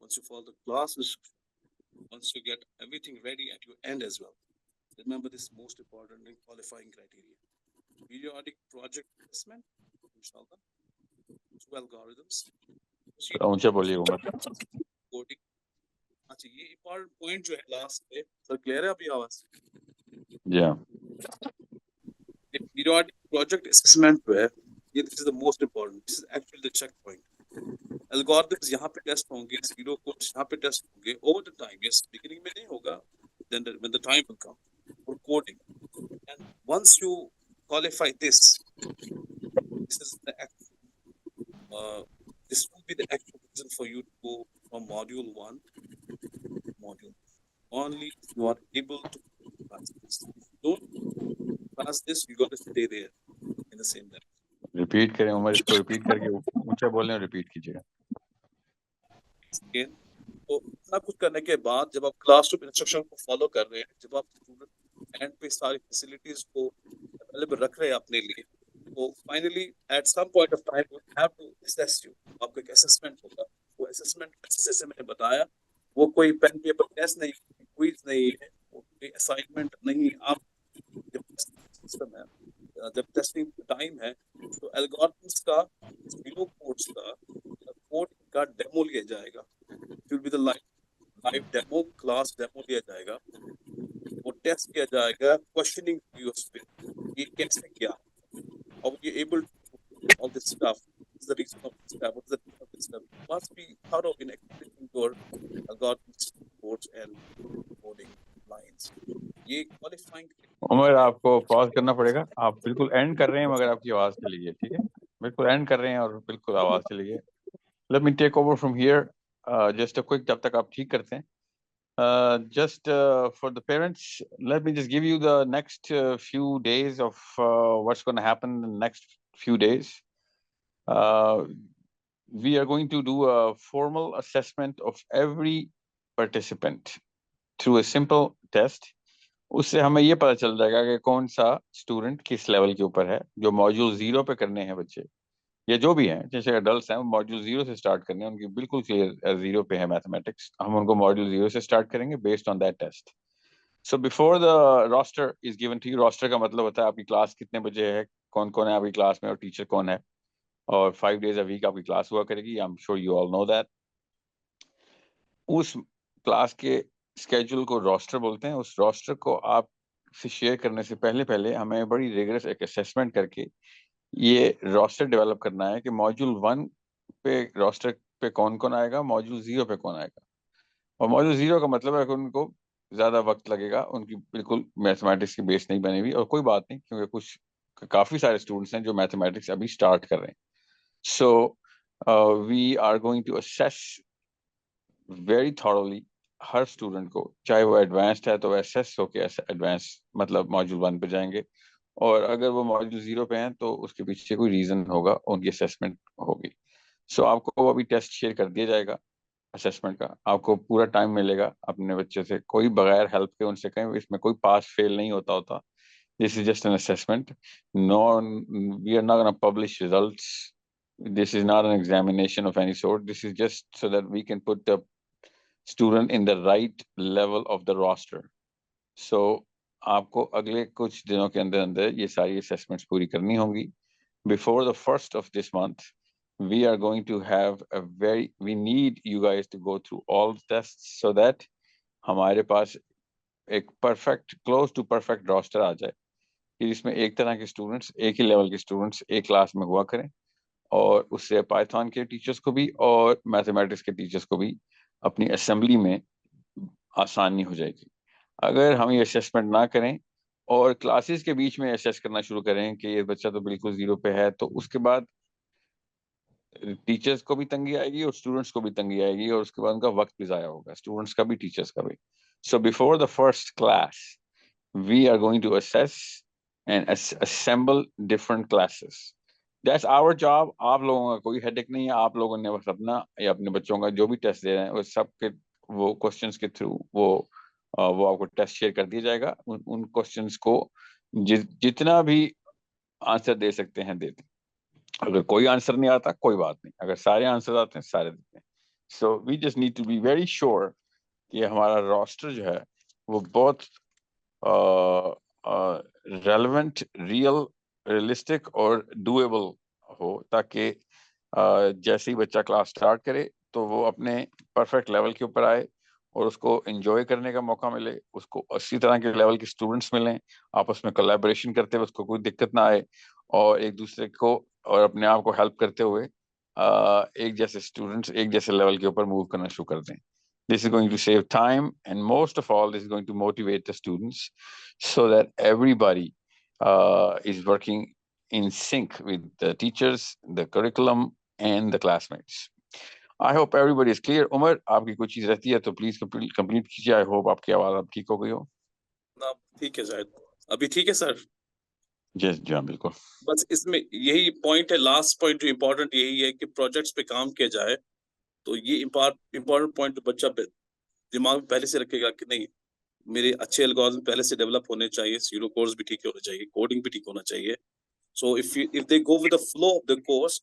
once you follow the class, once you get everything ready at your end as well, remember this most important in qualifying criteria. Periodic project assessment, inshallah, two algorithms. थोड़ा ऊंचा बोलिए Umar. Coding. अच्छा, ये important point जो है last पे, sir clear है अभी आवाज? जी हाँ. पीरियोडिक प्रोजेक्ट असेसमेंट जो है, ये this is the most important. This is actually the checkpoint. Algorithms यहाँ पे टेस्ट होंगे, जीरो कोड्स यहाँ पे टेस्ट होंगे over the time. Yes, beginning में नहीं होगा, then when the time will come for coding. And once you qualify this is the this will be the actual reason for you to go from module 1 to module 2. Only if you are able to pass this. Don't pass this, you got to stay there in the same level. Repeat करें उमर, इसको repeat करके ऊंचा बोलने और repeat कीजिएगा. Again, तो इतना कुछ करने के बाद जब आप क्लासरूम इंस्ट्रक्शन को फॉलो कर रहे हैं, जब आप स्टूडेंट एंड पे सारी फैसिलिटीज को अवेलेबल रख रहे हैं अपने लिए, तो finally at some point of time we have to assess you. आपका एक असेसमेंट होगा. वो असेसमेंट जैसे मैंने बताया, वो कोई पेन पेपर टेस्ट नहीं, क्विज नहीं है, कोई असाइनमेंट नहीं. आप जब सिस्टम है, जब टेस्टिंग टाइम है, तो एल्गोरिथम्स का, जीरो कोड्स का, कोड का डेमो लिया जाएगा. It will be the live demo, class demo लिया जाएगा. वो टेस्ट किया जाएगा, क्वेश्चनिंग यूएस पे, ये कैसे किया, how are you able to do all this stuff? What is the reason of this stuff? What is the reason of this stuff? You must be thorough in explaining your algorithms, codes and coding lines. ये qualifying. Umar आपको pause करना पड़ेगा. आप बिल्कुल and कर रहे हैं मगर आपकी आवाज चली गई. ठीक है, बिल्कुल एंड कर रहे हैं और बिल्कुल आवाज चली गई. Let me take over from here. Just a quick, जब तक आप ठीक करते हैं. Just for the parents, let me just give you the next few days of what's going to happen in the next few days. we are going to do a formal assessment of every participant through a simple test. उससे हमें ये पता चल जाएगा कि कौन सा student किस लेवल के ऊपर है. जो मॉड्यूल 0 पे करने हैं बच्चे या जो भी हैं, जैसे अडल्ट हैं, मॉड्यूल 0 से स्टार्ट करने हैं, उनकी बिल्कुल क्लियर 0 पे है मैथमेटिक्स, हम उनको मॉड्यूल 0 से स्टार्ट करेंगे based on that test. So before the roster is given to you, roster का मतलब होता है आपकी क्लास कितने बजे है, कौन कौन है आपकी क्लास में और टीचर कौन है, और 5 days a week आपकी क्लास हुआ करेगी. I am sure you all know that. उस क्लास के स्केड्यूल को रोस्टर बोलते हैं. उस रोस्टर को आप से शेयर करने से पहले पहले हमें बड़ी रिगरस एक असेसमेंट करके ये रोस्टर डेवलप करना है कि मॉड्यूल 1 पे रोस्टर पे कौन कौन आएगा, मॉड्यूल 0 पे कौन आएगा. और मॉड्यूल 0 का मतलब है कि उनको ज्यादा वक्त लगेगा, उनकी बिल्कुल मैथमेटिक्स की बेस नहीं बनी हुई, और कोई बात नहीं क्योंकि कुछ काफी सारे स्टूडेंट्स हैं जो मैथमेटिक्स अभी स्टार्ट कर रहे हैं. So we are going to assess very thoroughly हर स्टूडेंट को, चाहे वो एडवांस्ड है तो असेस होके एडवांस मतलब मॉड्यूल 1 पे जाएंगे, और अगर वो मॉड्यूल 0 पे हैं तो उसके पीछे कोई रीजन होगा, उनकी असेसमेंट होगी. सो आपको अभी टेस्ट शेयर कर दिया जाएगा असेसमेंट का. आपको पूरा टाइम मिलेगा अपने बच्चे से, कोई बगैर हेल्प के उनसे कहें, इसमें कोई पास फेल नहीं होता. This is just an assessment. No, we are not gonna publish results. This is not an examination of any sort. This is just so that we can put the student in the right level of the roster. So आपको अगले कुछ दिनों के अंदर अंदर ये सारी assessments पूरी करनी होंगी. Before the 1st of this month, we are going to have we need you guys to go through all the tests so that हमारे पास एक close to perfect roster आ जाए कि जिसमें एक तरह के स्टूडेंट्स, एक ही लेवल के स्टूडेंट्स एक क्लास में हुआ करें, और उससे पाइथन के टीचर्स को भी और मैथमेटिक्स के टीचर्स को भी अपनी असेंबली में आसानी हो जाएगी. अगर हम ये असेसमेंट ना करें और क्लासेस के बीच में असेस करना शुरू करें कि ये बच्चा तो बिल्कुल 0 पे है, तो उसके बाद टीचर्स को भी तंगी आएगी और स्टूडेंट्स को भी तंगी आएगी, और उसके बाद उनका वक्त भी ज़ाया होगा, स्टूडेंट्स का भी टीचर्स का भी. So before the first class we are going to assess and assemble different classes. That's our job. आप लोगों का कोई हेडेक नहीं है. आप लोगों ने बस अपना या अपने बच्चों का जो भी टेस्ट दे रहे हैं वो सब के वो क्वेश्चंस के थ्रू वो आपको टेस्ट शेयर कर दिया जाएगा. उन क्वेश्चंस को जितना भी आंसर दे सकते हैं दे दें. अगर कोई आंसर नहीं आता कोई बात नहीं, अगर सारे आंसर आते हैं सारे देते हैं. So we just need to be very sure कि हमारा रोस्टर जो है वो बहुत रेलेवेंट, रियलिस्टिक और डूएबल हो, ताकि जैसे ही बच्चा क्लास स्टार्ट करे तो वो अपने परफेक्ट लेवल के ऊपर आए और उसको एंजॉय करने का मौका मिले, उसको उसी तरह के लेवल के स्टूडेंट्स मिलें, आपस में कोलैबोरेशन करते हुए उसको कोई दिक्कत ना आए, और एक दूसरे को और अपने आप को हेल्प करते हुए एक जैसे स्टूडेंट्स एक जैसे लेवल के ऊपर मूव करना शुरू कर दें. This is going to save time, and most of all, this is going to motivate the students so that everybody is working in sync with the teachers, the curriculum, and the classmates. I hope everybody is clear. Umar, आपकी कोई चीज रहती है तो please complete कीजिए. I hope आपकी आवाज अब ठीक हो गई हो. ठीक है जाहिद, अभी ठीक है सर. जी हाँ बिल्कुल. बस इसमें यही पॉइंट है, लास्ट पॉइंट जो इम्पोर्टेंट यही है कि प्रोजेक्ट्स पे काम किया जाए. तो ये इम्पोर्टेंट पॉइंट बच्चा दिमाग में पहले से रखेगा कि नहीं, मेरे अच्छे एल्गोरिथम पहले से डेवलप होने चाहिए, सीरो कोर्स भी ठीक होना चाहिए, कोडिंग भी ठीक होना चाहिए. सो if they go with the flow of the course,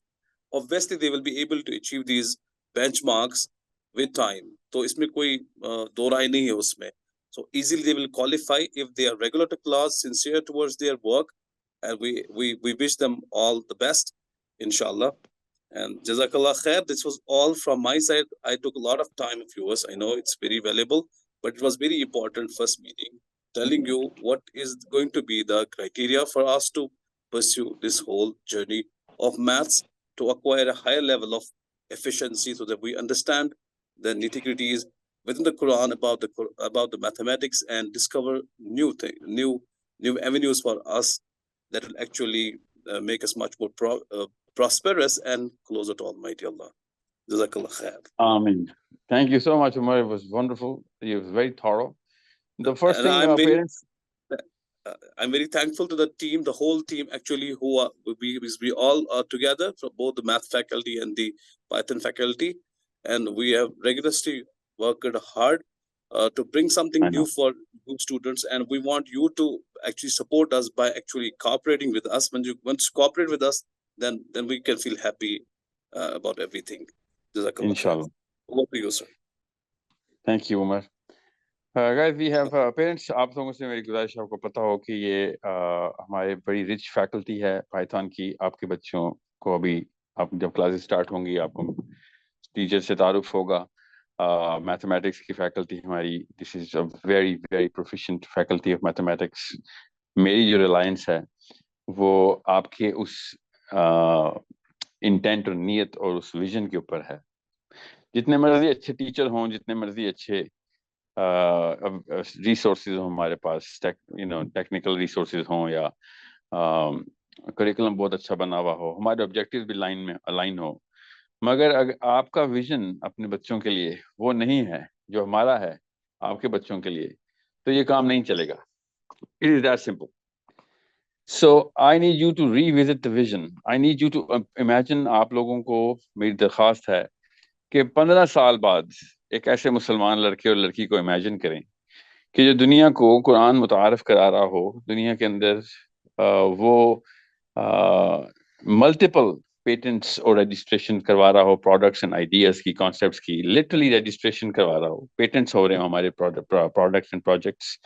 obviously they will be able to achieve these benchmarks with time. तो इसमें कोई दो राय नहीं है उसमें. So easily they will qualify if they are regular to class, sincere towards their work, and we wish them all the best, inshallah. And Jazakallah khair. This was all from my side. I took a lot of time of yours. I know it's very valuable, but it was very important first meeting, telling you what is going to be the criteria for us to pursue this whole journey of maths to acquire a higher level of efficiency so that we understand the nitty-gritties within the Quran about the mathematics and discover new avenues for us that will actually make us much more prosperous and closer to Almighty Allah. Jazakallah khair. Amen. Thank you so much, Umar. It was wonderful. It was very thorough. The first And thing I'm very, parents. I'm very thankful to the team, the whole team actually, who are we all are together from both the math faculty and the Python faculty, and we have rigorously worked hard to bring something I new know. for new students, and we want you to actually support us by actually cooperating with us. When you once cooperate with us, then we can feel happy about everything. Jazakallah khair. Inshallah. Over to you, sir. Thank you, Umar. Guys, we have parents. आप लोगों से मेरी गुजारिश, आपको पता हो कि ये हमारे बड़ी रिच फैकल्टी है पाइथन की. आपके बच्चों को अभी आप जब क्लासेस स्टार्ट होंगी आपको टीचर से तारुफ होगा. मैथमेटिक्स की फैकल्टी हमारी, this is a very very proficient faculty of mathematics. मेरी जो रिलायंस है वो आपके उस इंटेंट और नीयत और उस विजन के ऊपर है. जितने मर्जी अच्छे टीचर हों, जितने मर्जी अच्छे रिसोर्सेज हों हमारे पास, टेक्निकल रिसोर्सेज हों या करिकुलम बहुत अच्छा बना हुआ हो, हमारे ऑब्जेक्टिव्स भी लाइन में अलाइन हो, मगर अगर आपका विजन अपने बच्चों के लिए वो नहीं है जो हमारा है आपके बच्चों के लिए, तो ये काम नहीं चलेगा. It is that simple. So I need you to revisit the vision. I need you to imagine. आप लोगों को मेरी दरख्वास्त है कि 15 साल बाद एक ऐसे मुसलमान लड़के और लड़की को इमेजिन करें कि जो दुनिया को कुरान मुतारफ करा रहा हो, दुनिया के अंदर वो मल्टीपल पेटेंट्स और रजिस्ट्रेशन करवा रहा हो, प्रोडक्ट्स एंड आइडियाज की, कॉन्सेप्ट्स की लिटरली रजिस्ट्रेशन करवा रहा हो, पेटेंट्स हो रहे हो हमारे प्रोडक्ट्स एंड प्रोजेक्ट्स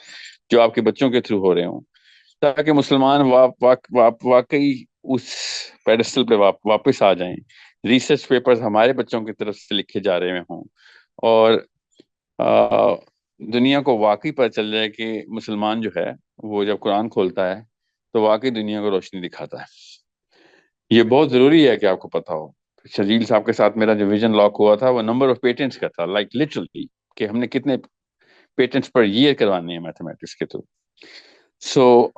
जो आपके बच्चों के थ्रू हो रहे हो, ताकि मुसलमान वाकई उस पेडेस्टल पे वापस आ जाएं. रिसर्च पेपर्स हमारे बच्चों की तरफ से लिखे जा रहे हों और दुनिया को वाकई पता चल जाए कि मुसलमान जो है वो जब कुरान खोलता है तो वाकई दुनिया को रोशनी दिखाता है. ये बहुत जरूरी है कि आपको पता हो. शजील साहब के साथ मेरा जो विजन लॉक हुआ था वो नंबर ऑफ पेटेंट्स का था, लाइक लिटरली कि हमने कितने पेटेंट्स पर ईयर करवाने हैं मैथमेटिक्स के थ्रू. सो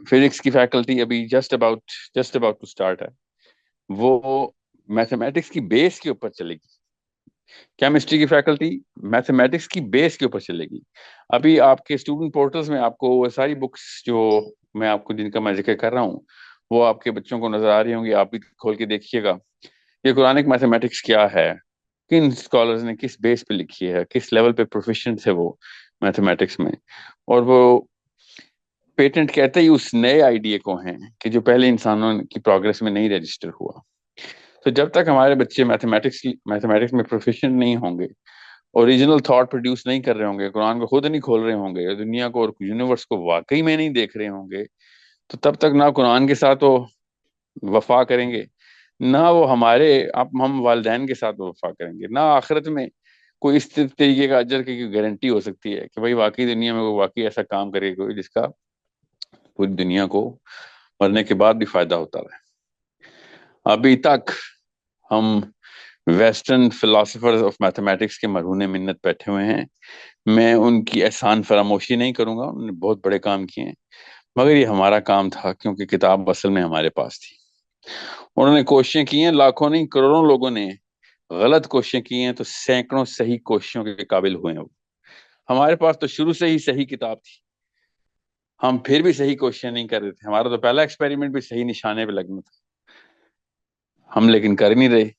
फिजिक्स की फैकल्टी अभी जस्ट अबाउट टू स्टार्ट है. वो मैथमेटिक्स की बेस के ऊपर चलेगी. केमिस्ट्री की फैकल्टी मैथमेटिक्स की बेस के ऊपर चलेगी. अभी आपके स्टूडेंट पोर्टल्स में आपको वो सारी बुक्स जो मैं आपको जिनका मैं जिक्र कर रहा हूँ वो आपके बच्चों को नजर आ रही होंगी. आप भी खोल के देखिएगा ये कुरानिक मैथमेटिक्स क्या है, किन स्कॉलर्स ने किस बेस पे लिखी है, किस लेवल पे प्रोफिशिएंट है वो मैथमेटिक्स में. और वो पेटेंट कहते ही उस नए आइडिया को हैं कि जो पहले इंसानों की प्रोग्रेस में नहीं रजिस्टर हुआ. तो जब तक हमारे बच्चे मैथमेटिक्स में प्रोफिशिएंट नहीं होंगे, ओरिजिनल थॉट प्रोड्यूस नहीं कर रहे होंगे, कुरान को खुद नहीं खोल रहे होंगे, दुनिया को और यूनिवर्स को वाकई में नहीं देख रहे होंगे, तो तब तक ना कुरान के साथ वो वफा करेंगे, ना वो हम वालिदैन के साथ वफा करेंगे, ना आखिरत में कोई इस तरीके का अजर की गारंटी हो सकती है कि भाई वाकई दुनिया में वो वाकई ऐसा काम करे कोई जिसका पूरी दुनिया को मरने के बाद भी फायदा होता रहे. अभी तक हम वेस्टर्न फिलोसफर्स ऑफ मैथमेटिक्स के मरहूने मिन्नत बैठे हुए हैं. मैं उनकी एहसान फरामोशी नहीं करूंगा, उन्होंने बहुत बड़े काम किए हैं, मगर ये हमारा काम था क्योंकि किताब असल में हमारे पास थी. उन्होंने कोशिशें की हैं, लाखों नहीं करोड़ों लोगों ने गलत कोशिशें की हैं, तो सैकड़ों सही कोशिशों के काबिल हुए हैं. हमारे पास तो शुरू से ही सही किताब थी, हम फिर भी सही कोशिशें नहीं कर रहे थे. हमारा तो पहला एक्सपेरिमेंट भी सही निशाने पे लगना था, हम लेकिन कर नहीं रहे.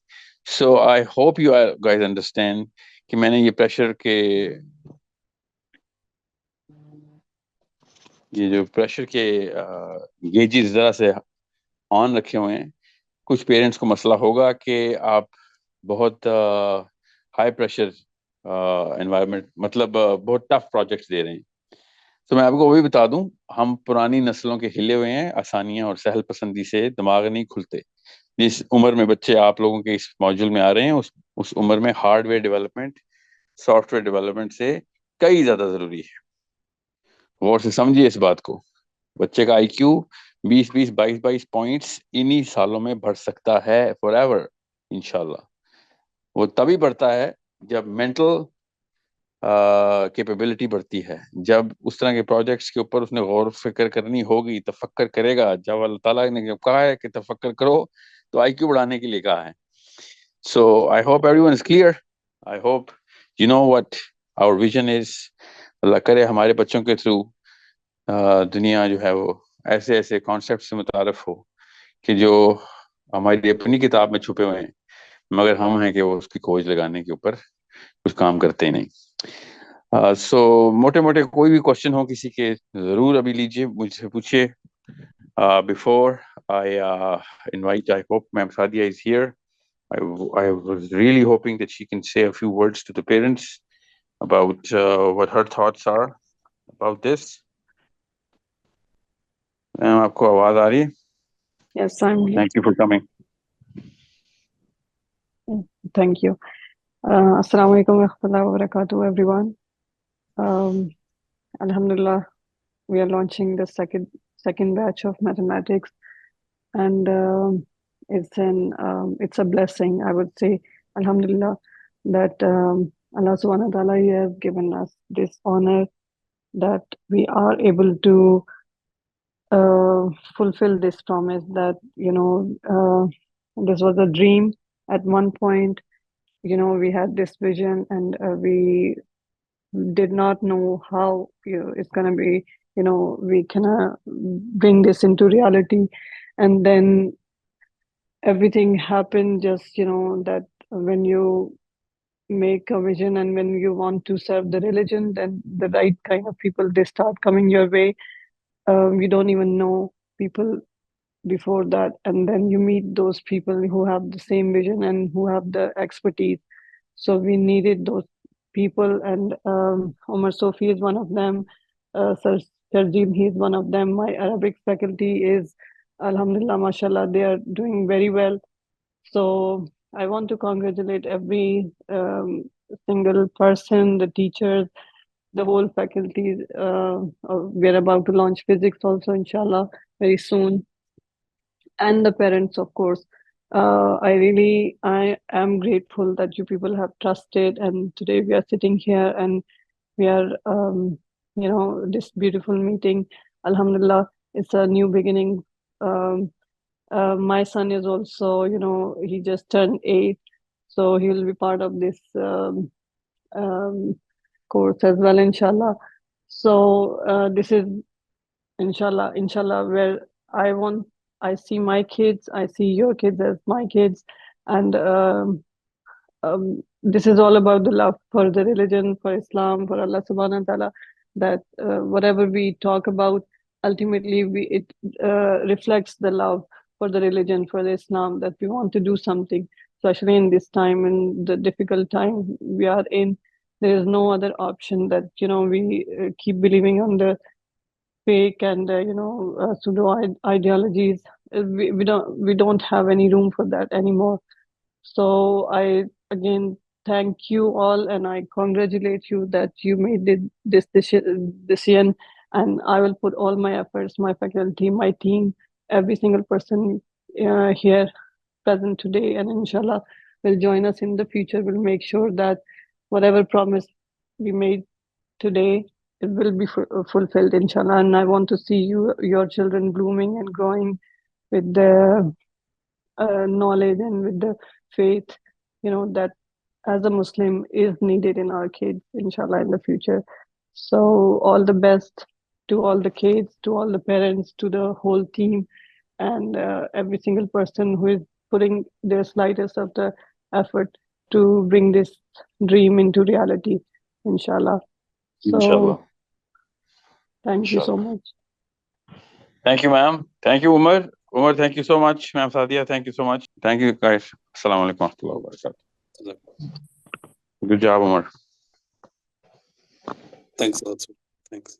So I hope you guys understand कि मैंने ये प्रेशर के गेजेस जरा से ऑन रखे हुए हैं. कुछ पेरेंट्स को मसला होगा कि आप बहुत हाई प्रेशर एनवायरनमेंट मतलब बहुत टफ प्रोजेक्ट्स दे रहे हैं. तो मैं आपको वही बता दूं, हम पुरानी नस्लों के हिले हुए हैं. आसानियां और सहल पसंदी से दिमाग नहीं खुलते. जिस उम्र में बच्चे आप लोगों के इस मॉड्यूल में आ रहे हैं उस उम्र में हार्डवेयर डेवलपमेंट सॉफ्टवेयर डेवलपमेंट से कई ज्यादा जरूरी है. गौर से समझिए इस बात को. बच्चे का IQ 20-20 22-22 पॉइंट्स इन्हीं सालों में बढ़ सकता है फॉरएवर इंशाल्लाह. वो तभी बढ़ता है जब मेंटल कैपेबिलिटी बढ़ती है, जब उस तरह के प्रोजेक्ट्स के ऊपर उसने गौर फिक्र करनी होगी, तफक्कर करेगा. जब अल्लाह ताला ने जब कहा है कि तफक्कर करो तो IQ बढ़ाने के लिए कहा है. So I hope everyone is clear. I hope you know what our vision is. अल्लाह करे हमारे बच्चों के थ्रू दुनिया जो है वो ऐसे ऐसे कॉन्सेप्ट से मुतारफ हो कि जो हमारी अपनी किताब में छुपे हुए हैं, मगर हम हैं कि वो उसकी खोज लगाने के ऊपर कुछ काम करते ही नहीं। सो मोटे मोटे कोई भी क्वेश्चन हो किसी के, जरूर अभी लीजिए, मुझसे पूछिए। Before I invite, I hope Ma'am Sadia is here. I was really hoping that she can say a few words to the parents about what her thoughts are about this. Ma'am आपको आवाज आ रही है? Yes, I'm here. Thank you for coming. Thank you. Assalamu alaikum wa rahmatullahi wa barakatuh, everyone. Alhamdulillah, we are launching the second batch of mathematics, and it's a blessing, I would say. Alhamdulillah, that Allah subhanahu wa ta'ala has given us this honor that we are able to fulfill this promise. That this was a dream at one point. We had this vision, and we did not know how it's going to be, we can bring this into reality. And then everything happened, just that when you make a vision and when you want to serve the religion, then the right kind of people, they start coming your way. You don't even know people before that, and then you meet those people who have the same vision and who have the expertise. So we needed those people, and Omar Sofi is one of them. Sir Sarjeem, he is one of them. My Arabic faculty is, alhamdulillah, mashallah, they are doing very well. So I want to congratulate every single person, the teachers, the whole faculty. We're about to launch physics also, inshallah, very soon. And the parents, of course. I am grateful that you people have trusted, and today we are sitting here and we are, this beautiful meeting. Alhamdulillah, it's a new beginning. My son is also, he just turned 8, so he will be part of this course as well, inshallah. So this is, inshallah, where I see my kids, I see your kids as my kids, and this is all about the love for the religion, for Islam, for Allah subhanahu wa ta'ala, that whatever we talk about, ultimately it reflects the love for the religion, for the Islam, that we want to do something, especially in this time, in the difficult time we are in. There is no other option that, we keep believing on the fake and pseudo ideologies. We don't have any room for that anymore. So I again thank you all, and I congratulate you that you made this decision. And I will put all my efforts, my faculty, my team, every single person here present today, and inshallah will join us in the future. Will make sure that whatever promise we made today, it will be fulfilled, inshallah. And I want to see your children blooming and growing with the knowledge and with the faith, that as a Muslim is needed in our kids, inshallah, in the future. So all the best to all the kids, to all the parents, to the whole team, and every single person who is putting their slightest of the effort to bring this dream into reality, inshallah. So Inshallah. thank you so much. Thank you, ma'am. Thank you, Umar. Umar, thank you so much. Ma'am Sadia, thank you so much. Thank you, guys. Assalamu alaikum wa rahmatullahi wa barakatuh. Good job, Umar. Thanks also. Thanks.